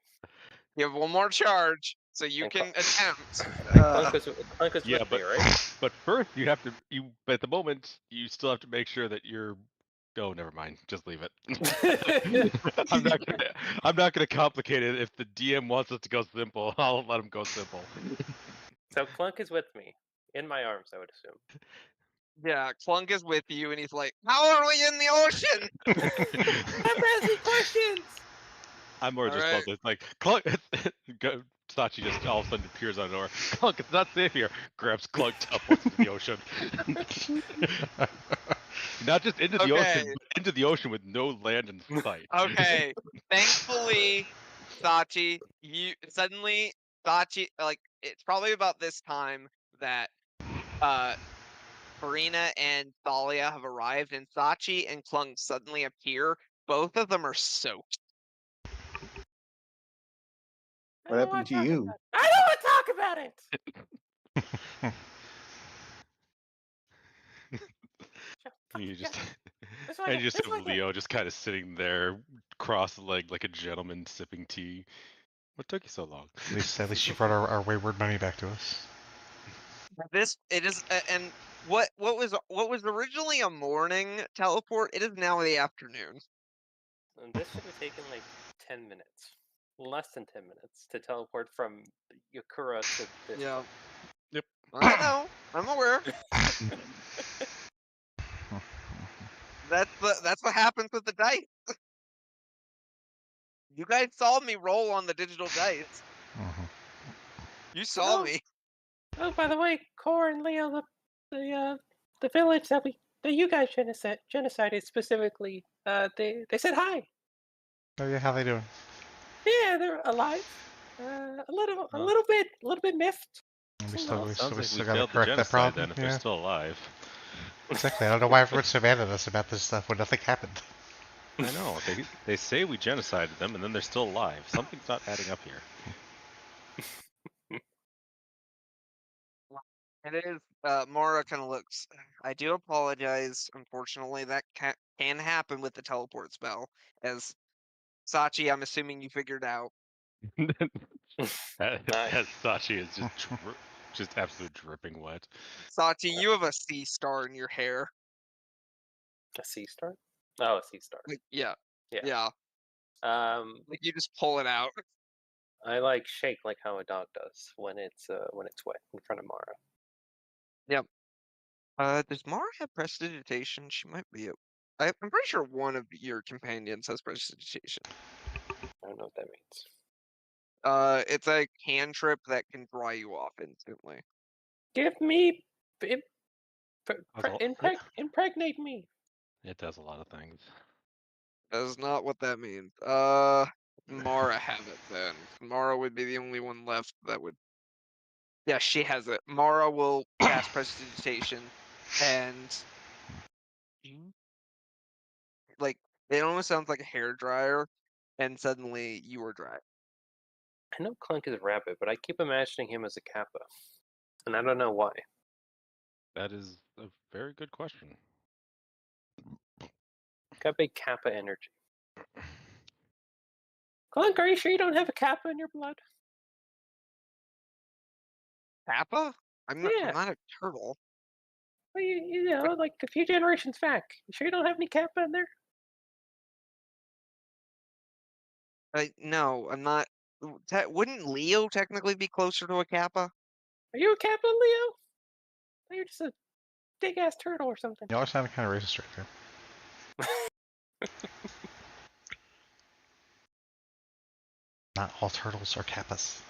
You have one more charge, so you And can attempt. Clunk is Yeah, with but me, right? but first you have to But at the moment you still have to make sure that you're. Oh, never mind. Just leave it. I'm not gonna complicate it. If the DM wants us to go simple, I'll let him go simple. So Clunk is with me in my arms, I would assume. Yeah, Clunk is with you, and he's like, "How are we in the ocean?" I'm asking questions. I'm more just Alright. about this. Like Clunk, Sachi just all of a sudden appears on the door. Clunk, it's not safe here. Grabs Clunk, teleports into the ocean. Not just into the ocean, Okay. but into the ocean with no land in sight. Okay. Thankfully, Sachi, like it's probably about this time that Farina and Thalia have arrived, and Sachi and Clunk suddenly appear. Both of them are soaked. What happened to you? I don't want to talk about it. You just This way, and you just this have way. Leo just kind of sitting there, cross-legged like a gentleman, sipping tea. What took you so long? At least you brought our wayward money back to us. And what was originally a morning teleport, it is now the afternoon. And this should have taken like 10 minutes. Less than 10 minutes to teleport from Yakura to this. Yeah. Yep. I know. I'm aware. That's what happens with the dice. You guys saw me roll on the digital dice. Mhm. You saw Oh. me. Oh, by the way, Core and Leo, the village that you guys genocided specifically, they said hi. Oh yeah, how they doing? Yeah, they're alive. A little bit miffed. And we Some still, lost. we Sounds still, we like we still gotta failed the correct that genocide problem. then if Yeah, they're still alive. exactly. I don't know why everyone's so mad at us about this stuff when nothing happened. I know. They say we genocided them and then they're still alive. Something's not adding up here. It is. Mara kind of looks. I do apologize. Unfortunately, that can happen with the teleport spell. As Sachi, I'm assuming you figured out. Nice. As Sachi is just absolute dripping wet. Sachi, you have a C star in your hair. A sea star? Oh, a sea star. Like, yeah, Yeah. yeah. Like you just pull it out. I like shake like how a dog does when it's wet in front of Mara. Yep. Does Mara have prestidigitation? She might be. I'm pretty sure one of your companions has prestidigitation. I don't know what that means. It's a cantrip that can dry you off instantly. Give me, Although, impregnate me. it does a lot of things. That is not what that means. Mara have it then. Mara would be the only one left that would. Yeah, she has it. Mara will cast prestidigitation, and like it almost sounds like a hair dryer, and suddenly you are dry. I know Clunk is a rabbit, but I keep imagining him as a kappa, and I don't know why. That is a very good question. Got big kappa energy. Clunk, are you sure you don't have a kappa in your blood? Kappa? I'm not. Yeah. I'm not a turtle. Well, you know, like a few generations back. You sure you don't have any kappa in there? No, I'm not. Wouldn't Leo technically be closer to a Kappa? Are you a kappa, Leo? Or you're just a big ass turtle or something. You always sounded kind of racist right there. Not all turtles are kappas.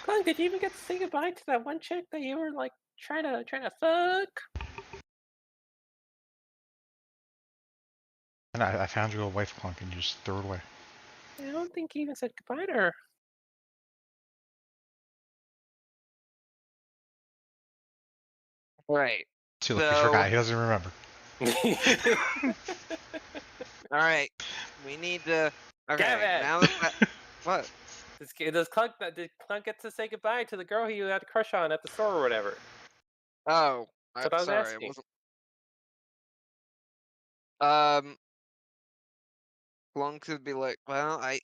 Clunk, did you even get to say goodbye to that one chick that you were like trying to fuck? And I found you a wife, Clunk, and you just threw it away. I don't think you even said goodbye to her. Right. See, look, he forgot. He doesn't remember. All right. We need to. Okay. Gavin! Now that what? Did Clunk get to say goodbye to the girl he had a crush on at the store or whatever? Oh, That's what I was sorry. asking. It wasn't. Plunk could be like, well, I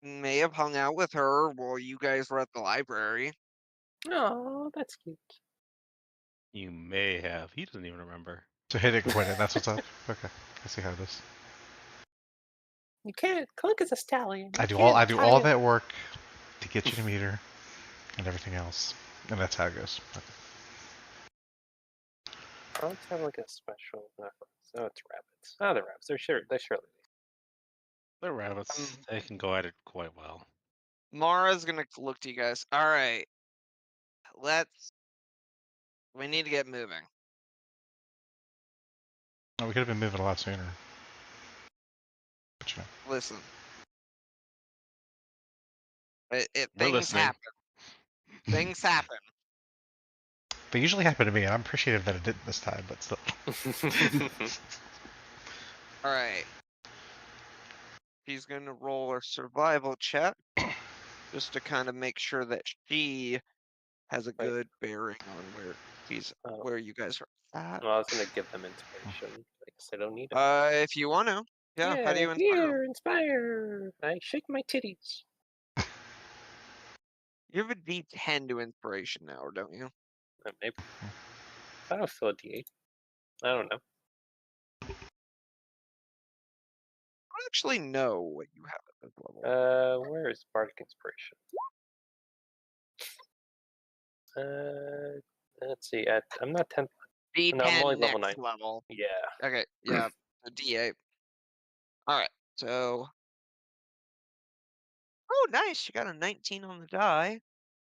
may have hung out with her while you guys were at the library. Oh, that's cute. You may have. He doesn't even remember. So hit it and quit it. That's what's up. Okay, I see how it is. You can't. Clunk is a stallion. I do all that work to get you to meet her and everything else, and that's how it goes. Okay. Clunks have like a special. Oh, it's rabbits. Oh, they're rabbits. They're surely. They're rabbits. They can go at it quite well. Mara's gonna look to you guys. All right, we need to get moving. Oh, we could have been moving a lot sooner. But you know. Listen, We're things listening. happen. Things happen. They usually happen to me, and I'm appreciative that it didn't this time, but still. All right. She's gonna roll a survival check just to kind of make sure that she has a good bearing on where you guys are at. Well, I was gonna give them inspiration. I guess I don't need it. If you want to. Yeah, how do you inspire? Here, inspire. I shake my titties. You have a D10 to inspiration now, don't you? Maybe. I don't feel a D8. I don't know. I don't actually know what you have at this level. Where is Bardic Inspiration? Let's see. I'm not 10th. D10 No, I'm only next level 9. level. Yeah. Okay, yeah, a D8. All right, so. Oh, nice! You got a 19 on the die.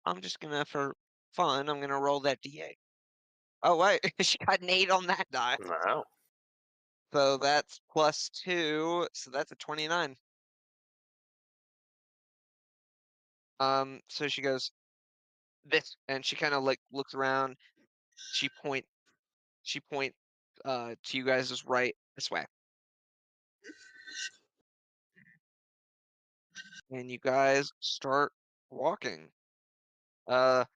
I'm just gonna, for fun, I'm gonna roll that D8. Oh wait, she got an 8 on that die. Wow. So that's +2, so that's a 29. So she goes, this, and she kind of like looks around. She point to you guys is right this way. And you guys start walking. Well,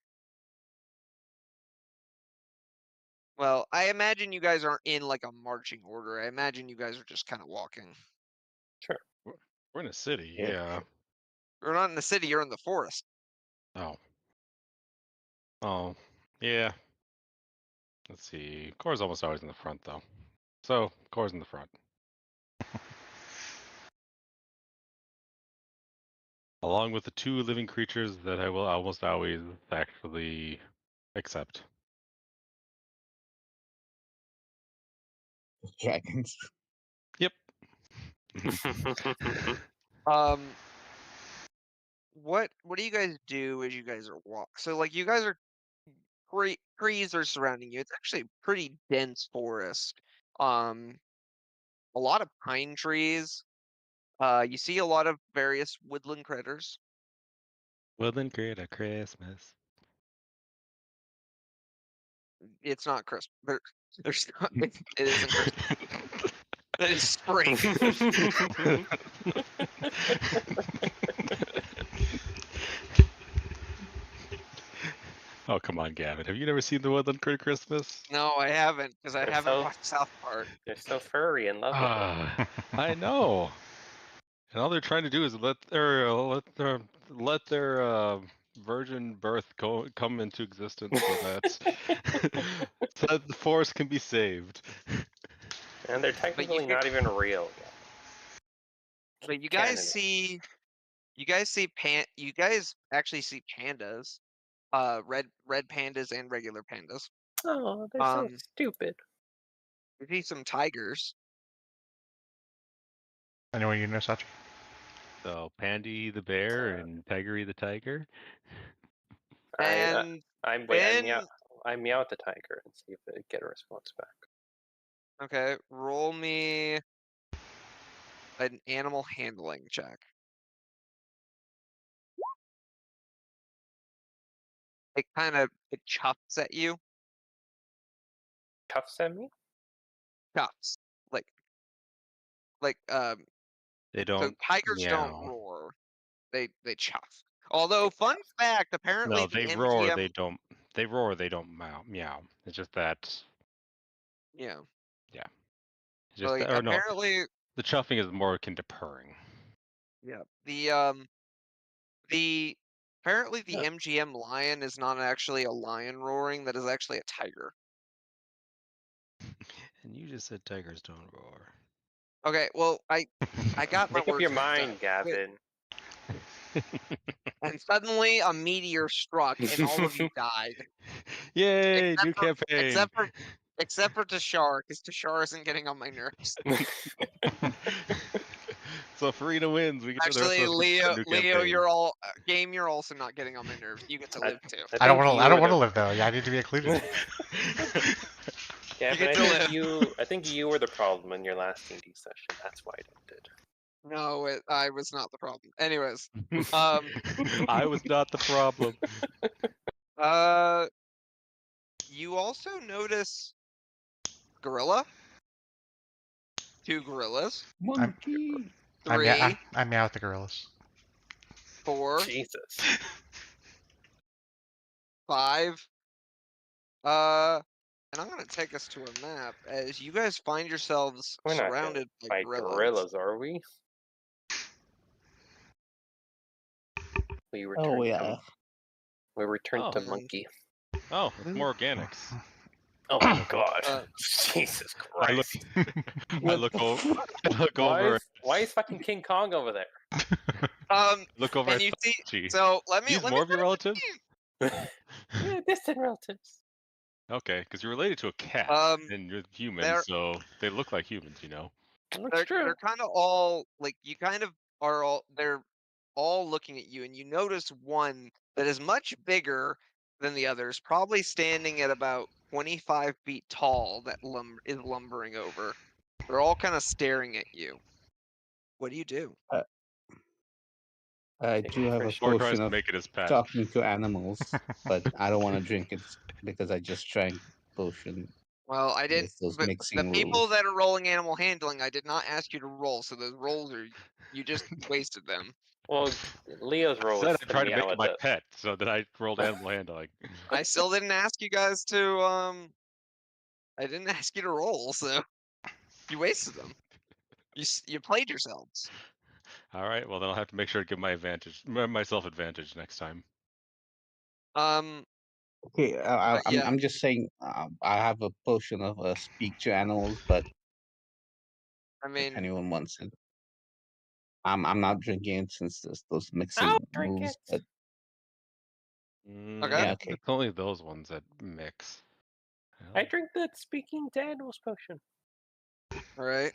I imagine you guys aren't in like a marching order. I imagine you guys are just kind of walking. Sure. We're in a city, Yeah. yeah. You're not in the city, you're in the forest. Oh. Oh, yeah. Let's see. Core's almost always in the front, though. So, Core's in the front. Along with the two living creatures that I will almost always actually accept. Dragons. Yep. What do you guys do as you guys are So like you guys are trees are surrounding you. It's actually a pretty dense forest. A lot of pine trees. You see a lot of various woodland critters. Woodland Critter Christmas. It's not Christmas. There's not. It isn't Christmas. It is spring. Oh, come on, Gavin. Have you never seen the Woodland Critter Christmas? No, I haven't, because I They're haven't so- watched South Park. They're so furry and lovable. I know. And all they're trying to do is let their virgin birth come into existence so that so that the forest can be saved. And they're technically not even real yet. But you Canon. guys see, you guys actually see pandas, red pandas and regular pandas. Oh, they're so Um, stupid. You see some tigers. Anyone you know, Sachi? So Pandy the bear and Tigery the tiger. And I meow at the tiger and see if they get a response back. okay, roll me an animal handling check. It chuffs at you. Cuffs at me? Chuffs. Like They so don't. tigers don't meow. roar. They chuff. Although fun fact, apparently No, the they MGM roar. They don't. They roar. They don't meow. It's just that. Yeah. Yeah. It's just Like, that, or no. apparently The chuffing is more akin to purring. yeah. Apparently the MGM lion is not actually a lion roaring, that is actually a tiger. And you just said tigers don't roar. Okay, well I got my Make up words your mixed mind, up. Gavin. And suddenly a meteor struck and all of you died. Yay! New campaign. Except for Tashar, because Tashar isn't getting on my nerves. So Farina wins. We can do the rest Actually, of the new Leo, campaign. you're all game. You're also not getting on my nerves. You get to live too. I don't want to. I don't want to to. live though. Yeah, I need to be included. Gavin, get to live. I think you were the problem in your last D&D session. That's why it ended. No, I was not the problem. Anyways, I was not the problem. you also notice gorilla, 2 gorillas, Monkey. 3, I meow at the gorillas. 4, Jesus. 5. And I'm gonna take us to a map as you guys find yourselves We're not surrounded by By gorillas, are we? We return Oh yeah. we return to Oh. monkey. Oh, it's more organics. Oh my god. Jesus I look, Christ. I look over. I look over. Why is fucking King Kong over there? Look over And at you see, Sachi. so let me He's more of your relatives. Yeah, distant relatives. Okay, because you're related to a cat, and you're human, they're- so they look like humans, you know. That's true. They're kind of all like you kind of are all they're all looking at you, and you notice one that is much bigger than the others, probably standing at about 25 feet tall. That is lumbering over. They're all kind of staring at you. What do you do? I do have a Refreshment. Or tries potion to of make it his pet. talking to animals, but I don't want to drink it because I just drank potion Well, I did, with those but the mixing people rules. that are rolling animal handling, I did not ask you to roll, so those rolls are you just wasted them. Well, Leo's role Said was I to tried to meow make it at my the. pet, so then I rolled animal handling. I still didn't ask you guys to I didn't ask you to roll, so you wasted them. You played yourselves. All right, well then I'll have to make sure to give myself advantage next time. Okay, Yeah. I'm just saying I have a potion of speak to animals, but I if mean, anyone wants it, I'm not drinking it since there's those mixing I'll drink rules. it. Okay. Yeah, okay. It's only those ones that mix. I drink the speaking to animals potion. all right.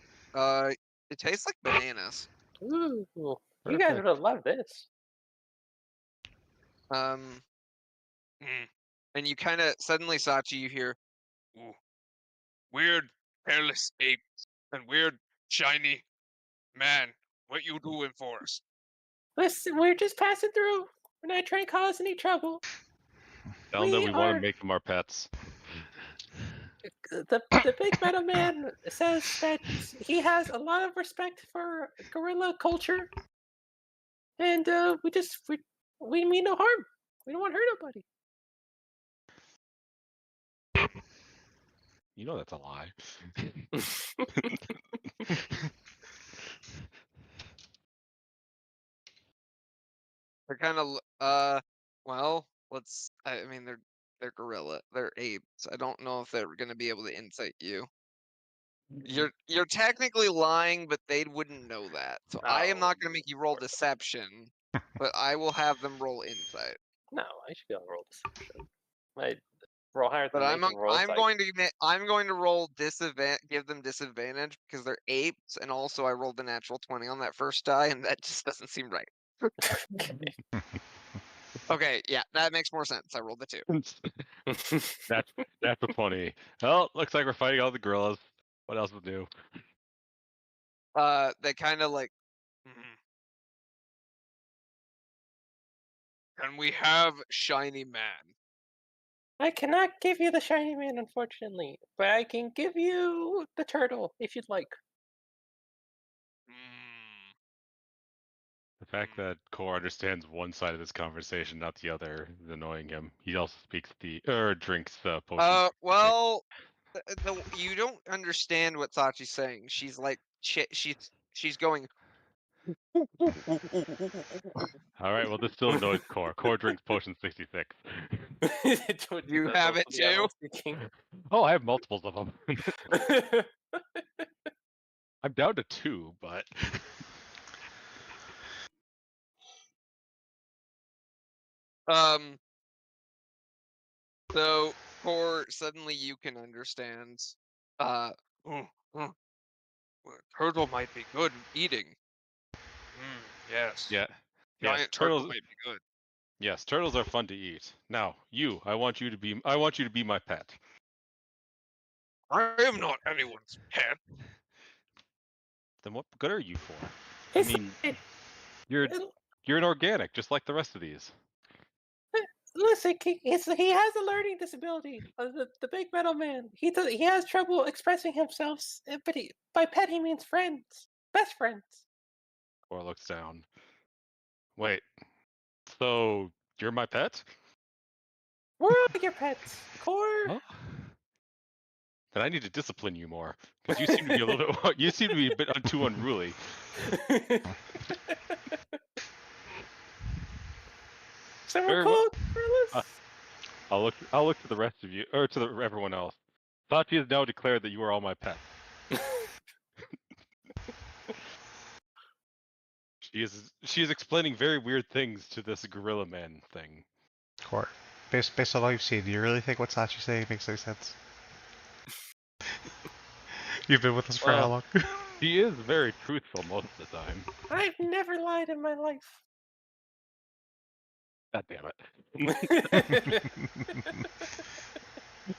It tastes like bananas. Ooh, you guys would have loved this. Mm. And you kind of suddenly, Sachi, you hear, "Ooh, weird, hairless ape and weird, shiny man. What you doing for us?" Listen, we're just passing through. We're not trying to cause any trouble. Tell them that we want are to make them our pets. the big metal man says that he has a lot of respect for gorilla culture, and we mean no harm. We don't want to hurt nobody. You know that's a lie. They're kind of, well, I mean, they're gorilla, they're apes. I don't know if they're gonna be able to insight you. You're technically lying, but they wouldn't know that. So I am not gonna make you roll deception, but I will have them roll insight. No, I should be able to roll deception. I roll higher But than making rolls. I'm going to roll give them disadvantage because they're apes, and also I rolled a natural 20 on that first die, and that just doesn't seem right. Okay, yeah, that makes more sense. I rolled the 2. that's a 20. Well, looks like we're fighting all the gorillas. What else would do? They kind of like, Can we have shiny man? I cannot give you the shiny man, unfortunately, but I can give you the turtle if you'd like. The fact that Core understands one side of this conversation, not the other, is annoying him. He also drinks potions. Well, you don't understand what Sachi's saying. She's like, she's going. All right, well, this still annoys Core. Core drinks potion 66. You have it too? Oh, I have multiples of them. I'm down to 2, but So Core, suddenly you can understand. Turtle might be good eating. Yes. yeah. Giant Yes, turtle turtles. might be good. Yes, turtles are fun to eat. Now, I want you to be my pet. I am not anyone's pet. Then what good are you for? I It's- mean, you're an organic, just like the rest of these. Listen, he has a learning disability. The big metal man. He has trouble expressing himself, but by pet he means friends, best friends. Core looks down. Wait, so you're my pet? We're all your pets, Core. Huh? Then I need to discipline you more because you seem to be a little bit. You seem to be a bit too unruly. So we're Very cool, well. I'll look to the rest of you, or to everyone else. Sachi has now declared that you are all my pets. She is explaining very weird things to this gorilla man thing. Core, based on all you've seen, do you really think what Sachi's saying makes any sense? You've been with us for how long? He is very truthful most of the time. I've never lied in my life. God damn it.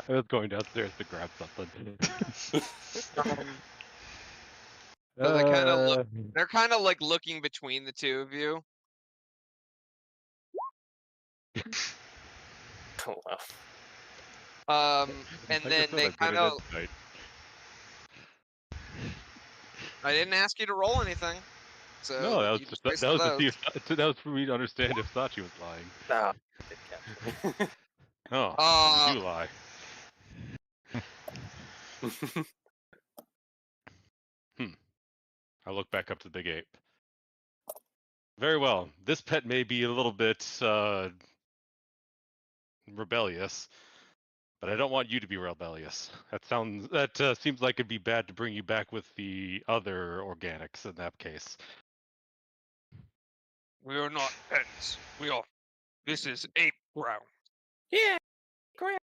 I was going downstairs to grab something. So they're kind of like looking between the two of you. Oh wow. And Like I then said, they I'm good kind at of. insight. I didn't ask you to roll anything, No, so that was you just just wasted that was to those. see if that was for me to understand if Sachi was lying. No, I did catch me. Oh, Uh, you lie. I look back up to the big ape. Very well. This pet may be a little bit rebellious, but I don't want you to be rebellious. That seems like it'd be bad to bring you back with the other organics in that case. we are not pets. We are. This is ape ground. Yeah, great.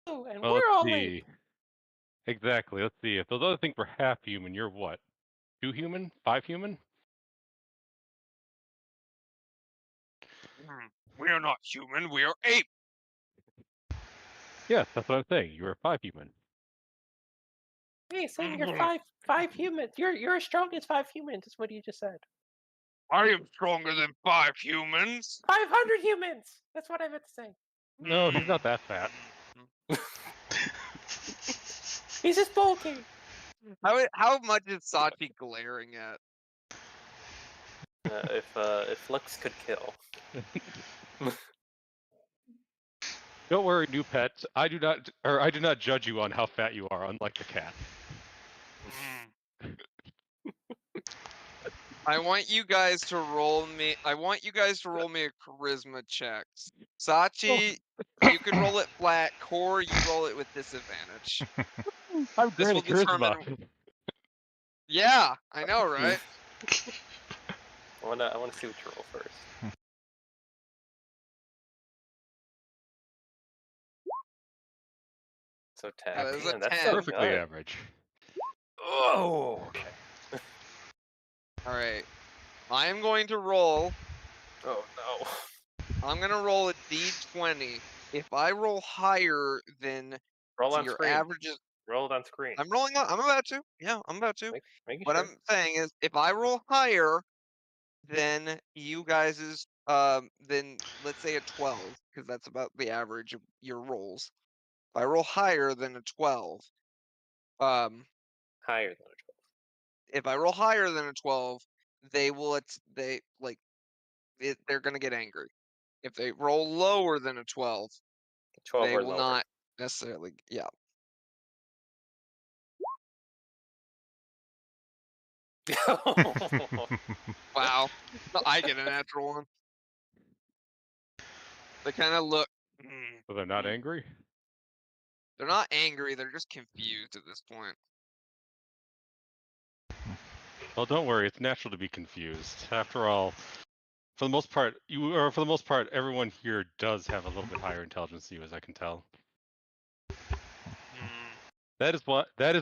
Oh, and Well, we're let's all see. late. Exactly. Let's see. If those other things were half human, you're what? 2 human? 5 human? We are not human. We are ape. Yes, that's what I'm saying. You're 5 human. Hey, saying you're five humans. You're as strong as 5 humans. Is what you just said. I am stronger than 5 humans. 500 humans. That's what I meant to say. No, he's not that fat. He's just bulky. How much is Sachi glaring at? If looks could kill. Don't worry, new pet. I do not judge you on how fat you are, unlike the cat. I want you guys to roll me. I want you guys to roll me a charisma check. Sachi, you can roll it flat. Core, you roll it with disadvantage. I'm This great will at charisma. determine. Yeah, I know, right? I wanna see what you roll first. So 10. That is a Man, that's 10. so Perfectly good. average. Oh, okay. All right. I am going to roll. Oh no. I'm gonna roll a d20. If I roll higher than Roll on your screen. average is, Roll it on screen. I'm rolling on. I'm about to. Yeah, I'm about to. Making What sure. I'm saying is, if I roll higher than you guys' then let's say a 12, because that's about the average of your rolls. If I roll higher than a 12, Higher than if I roll higher than a 12, they will they're gonna get angry. If they roll lower than a 12, 12 they or will lower. not necessarily. Yeah. Wow. I get a natural one. They kind of look. So they're not angry? They're not angry. They're just confused at this point. Well, don't worry. It's natural to be confused. After all, for the most part, everyone here does have a little bit higher intelligence than you, as I can tell. That is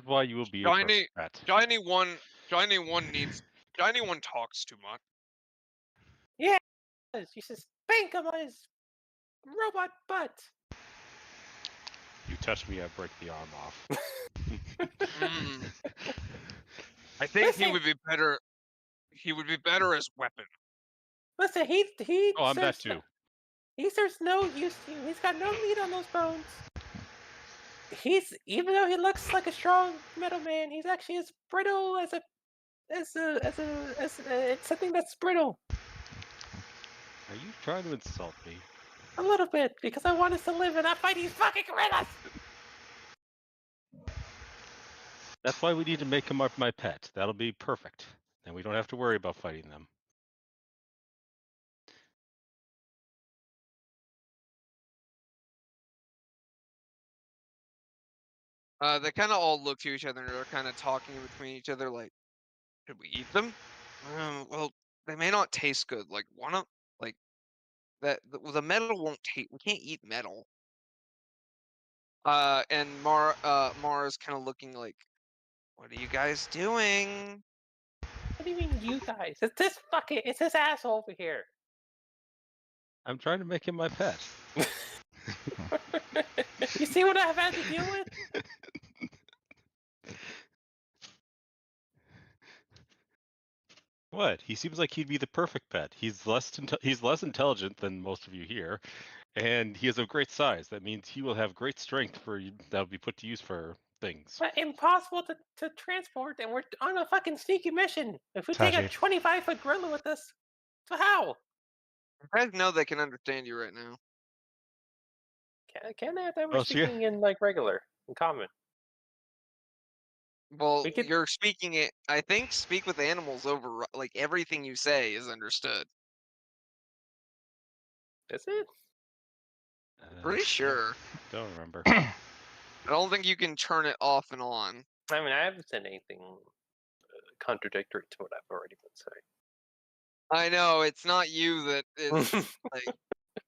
why you will be a Shiny, perfect pet. shiny one talks too much. Yeah, you should spank him on his robot butt. You touch me, I break the arm off. I think he Listen. would be better. He would be better as weapon. Listen, he Oh, I'm that serves too. he serves no use to you. He's got no meat on those bones. Even though he looks like a strong metal man, he's actually as brittle as it's something that's brittle. Are you trying to insult me? A little bit, because I want us to live and not fight these fucking gorillas. That's why we need to make him my pet. That'll be perfect. Then we don't have to worry about fighting them. They kind of all look to each other and they're kind of talking between each other, like, should we eat them? Well, they may not taste good. Like one of like that. The metal won't taste. We can't eat metal. And Mara's kind of looking like, what are you guys doing? What do you mean, you guys? It's this asshole over here. I'm trying to make him my pet. You see what I've had to deal with? What? He seems like he'd be the perfect pet. He's less intelligent than most of you here, and he is of great size. That means he will have great strength that will be put to use for things. But impossible to transport, and we're on a fucking sneaky mission. If we take a Taji. 25-foot gorilla with us, so how? You guys know they can understand you right now. Can they? That we're Oh, so speaking in like regular, in common. Well, We could- you're speaking it. I think speak with animals over like everything you say is understood. Is it? Pretty sure. Don't remember. I don't think you can turn it off and on. I mean, I haven't said anything contradictory to what I've already been saying. I know it's not you that is like.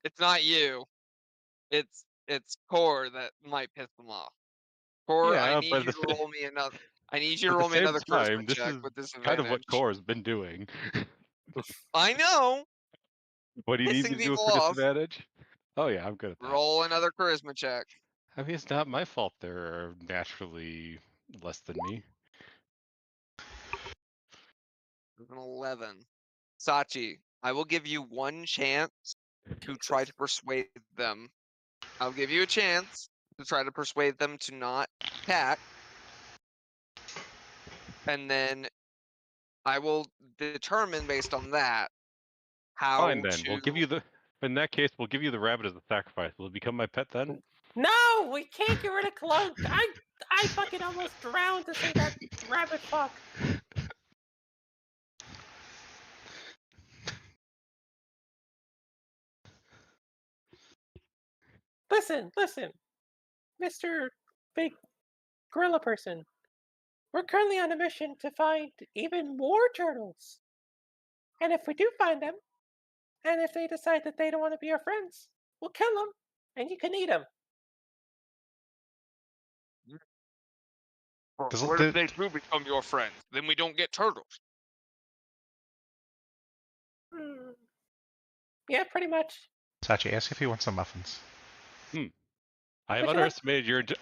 It's not you. It's Core that might piss them off. Core, I Yeah, need but you at to roll me another. I need you at to the roll me same another time, charisma this check is with disadvantage. kind of what Core's been doing. I know. What do you need me Pissing to do people for off. disadvantage? Oh yeah, I'm good at that. Roll another charisma check. I mean, it's not my fault they're naturally less than me. It's an 11. Sachi, I will give you one chance to try to persuade them. I'll give you a chance to try to persuade them to not attack. And then I will determine based on that how Fine then. to. We'll give you the. In that case, we'll give you the rabbit as a sacrifice. Will it become my pet then? No, we can't get rid of Cologne. I fucking almost drowned to say that rabbit fuck. Listen, Mr. Big Gorilla Person. We're currently on a mission to find even more turtles. And if we do find them, and if they decide that they don't want to be our friends, we'll kill them, and you can eat them. What if they do become your friends? Then we don't get turtles. Yeah, pretty much. Sachi, ask if he wants some muffins. I've Would you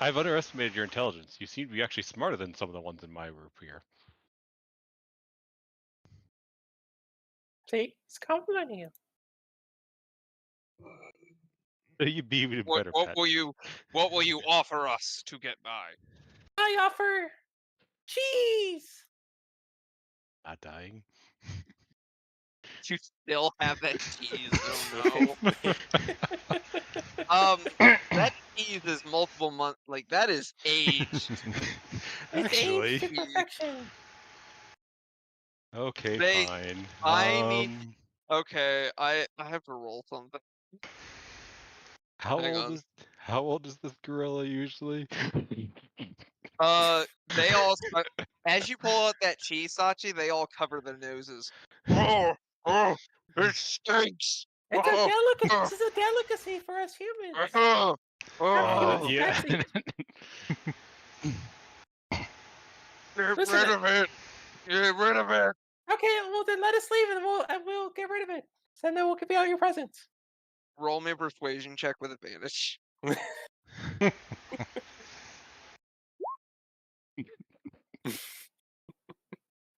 like- underestimated your intelligence. You seem to be actually smarter than some of the ones in my group here. See, it's complimenting you. You'd be even better pet. What will you offer us to get by? I offer cheese. Not dying. You still have that cheese, oh no. That cheese is multiple months. Like that is aged. It's Actually, aged to perfection. okay, fine. I mean, okay, I have to roll something. How hang old on. is this gorilla usually? They all as you pull out that cheese, Sachi, they all cover their noses. Oh, it stinks. It's a delicacy. It's a delicacy for us humans. Yeah. Get rid of it. Get rid of it. Okay, well then let us leave and we'll get rid of it. So then we'll give you all your presents. Roll me a persuasion check with advantage.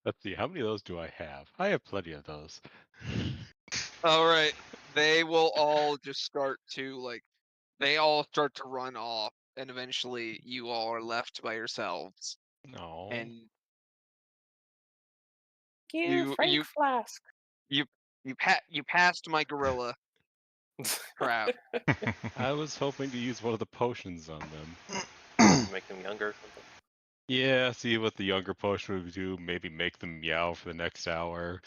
Let's see, how many of those do I have? I have plenty of those. All right, they will all just start to they all start to run off, and eventually you all are left by yourselves. No. And Frank Flask. you passed my gorilla. Crap. I was hoping to use one of the potions on them. Make them younger or something. Yeah, see what the younger potion would do. Maybe make them meow for the next hour.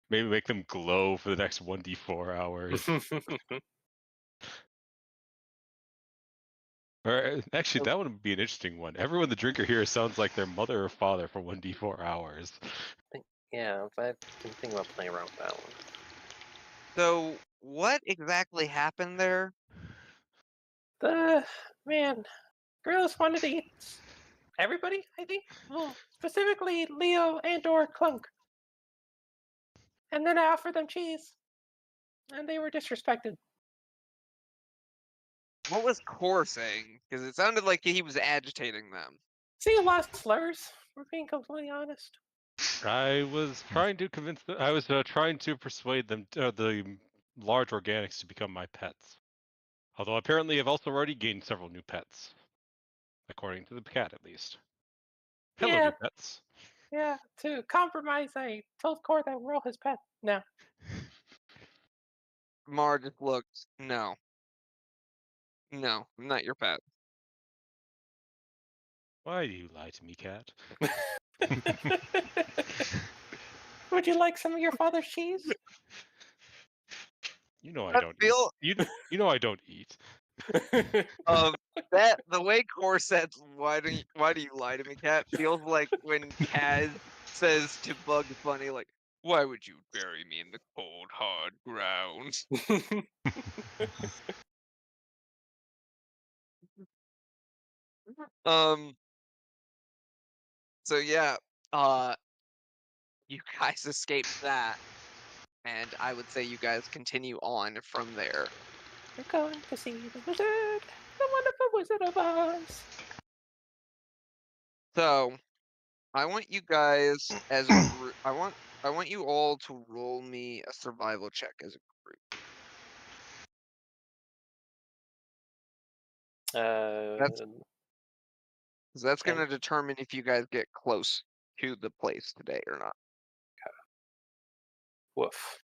Maybe make them glow for the next 1d4 hours. Or actually, that would be an interesting one. Everyone the drinker here sounds like their mother or father for 1d4 hours. Yeah, but I've been thinking about playing around with that one. So what exactly happened there? Gorillas wanted to eat everybody, I think. Well, specifically Leo and/or Clunk. And then I offered them cheese, and they were disrespected. What was Core saying? Because it sounded like he was agitating them. See, a lot of slurs. We're being completely honest. I was trying to convince them. I was trying to persuade them, the large organics, to become my pets. Although apparently I've also already gained several new pets, according to the cat at least. Hello, Yeah. new pets. Yeah, to compromise, I told Core that we're all his pets now. Mar just looked. No. No, I'm not your pet. Why do you lie to me, cat? Would you like some of your father's cheese? You know I I don't feel eat. You know I don't eat. that the way Core said, why do you lie to me, cat? Feels like when Kaz says to Bugs Bunny, like, why would you bury me in the cold, hard ground? Um. So yeah, you guys escaped that, and I would say you guys continue on from there. We're going to see the wizard, the wonderful Wizard of Oz. So I want you guys as a group. I want you all to roll me a survival check as a group. That's 'cause that's And- gonna determine if you guys get close to the place today or not. Woof.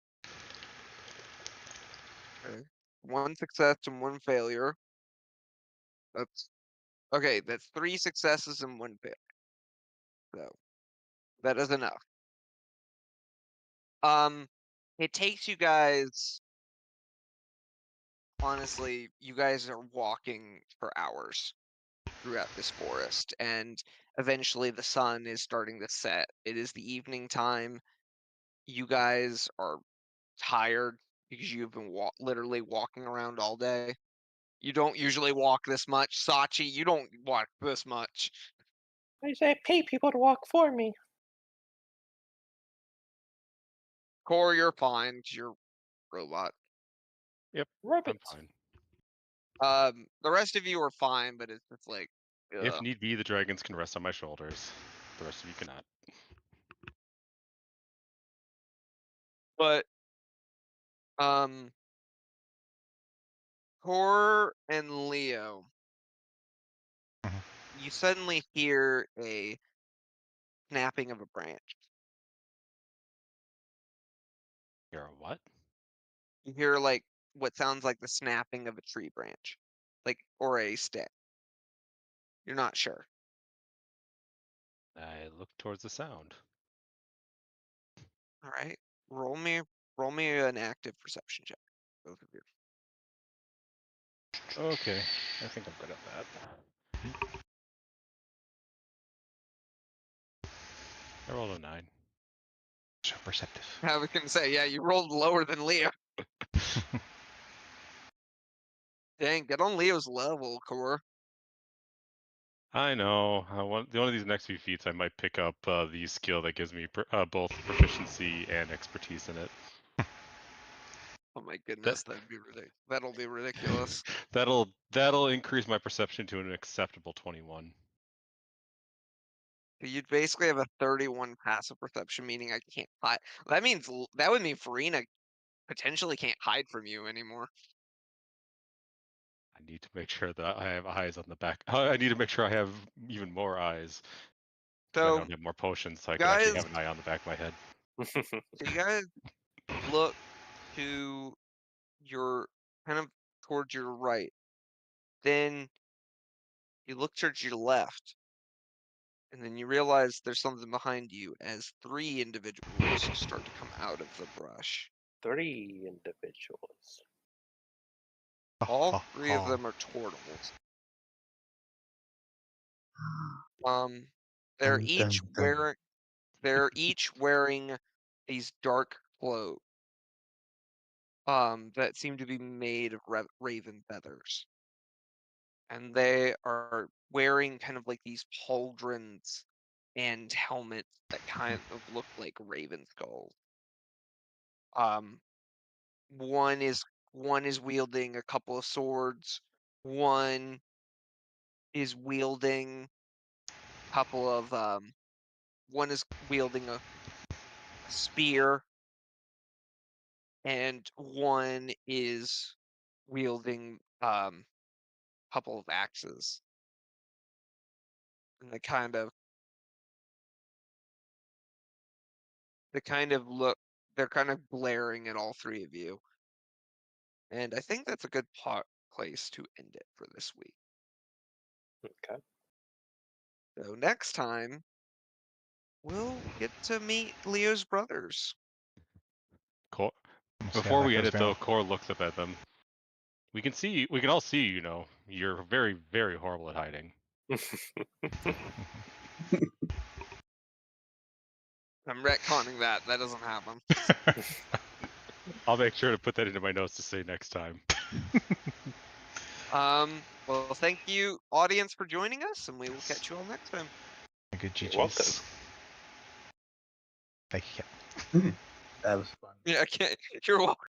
Okay. One success and one failure. That's okay. That's 3 successes and 1 failure. So that is enough. It takes you guys. Honestly, you guys are walking for hours throughout this forest, and eventually the sun is starting to set. It is the evening time. You guys are tired because you've been literally walking around all day. You don't usually walk this much. Sachi, you don't walk this much. I say pay people to walk for me. Core, you're fine 'cause you're a robot. Yep, I'm Rabbits. fine. The rest of you are fine, but it's just like, If ugh. need be, the dragons can rest on my shoulders. The rest of you cannot. But Core and Leo, Mhm. you suddenly hear a snapping of a branch. You're a what? You hear like what sounds like the snapping of a tree branch, like or a stick. You're not sure. I look towards the sound. All right, roll me an active perception check, both of you. Okay, I think I'm good at that. I rolled a 9. So perceptive. I was gonna say, yeah, you rolled lower than Leo. Dang, get on Leo's level, Core. I know. One of these next few feats, I might pick up the skill that gives me both proficiency and expertise in it. Oh my goodness, that'll be ridiculous. that'll increase my perception to an acceptable 21. You'd basically have a 31 passive perception, meaning I can't hide. That would mean Farina potentially can't hide from you anymore. I need to make sure that I have eyes on the back. I need to make sure I have even more eyes. I So, don't have more potions, so I can guys, actually have an eye on the back of my head. so you guys look to your kind of towards your right. Then you look towards your left, and then you realize there's something behind you as 3 individuals start to come out of the brush. 3 individuals. All 3 of them are turtles. They're Dun, each dun, dun. wearing these dark clothes that seem to be made of raven feathers, and they are wearing kind of like these pauldrons and helmets that kind of look like raven skulls. Um, one is wielding a couple of swords. One is wielding a couple of one is wielding a spear, and one is wielding couple of axes. And they kind of look, they're kind of glaring at all three of you. And I think that's a good place to end it for this week. Okay. So next time, we'll get to meet Leo's brothers. Cor- We'll see how Before that we goes edit, though, down. Cor looks up at them. We can see. We can all see. You're very, very horrible at hiding. I'm retconning that. That doesn't happen. I'll make sure to put that into my notes to say next time. Well, thank you, audience, for joining us, and we will catch you all next time. Good You're GGs. welcome. Thank you, Captain. That was fun. Yeah, you're welcome.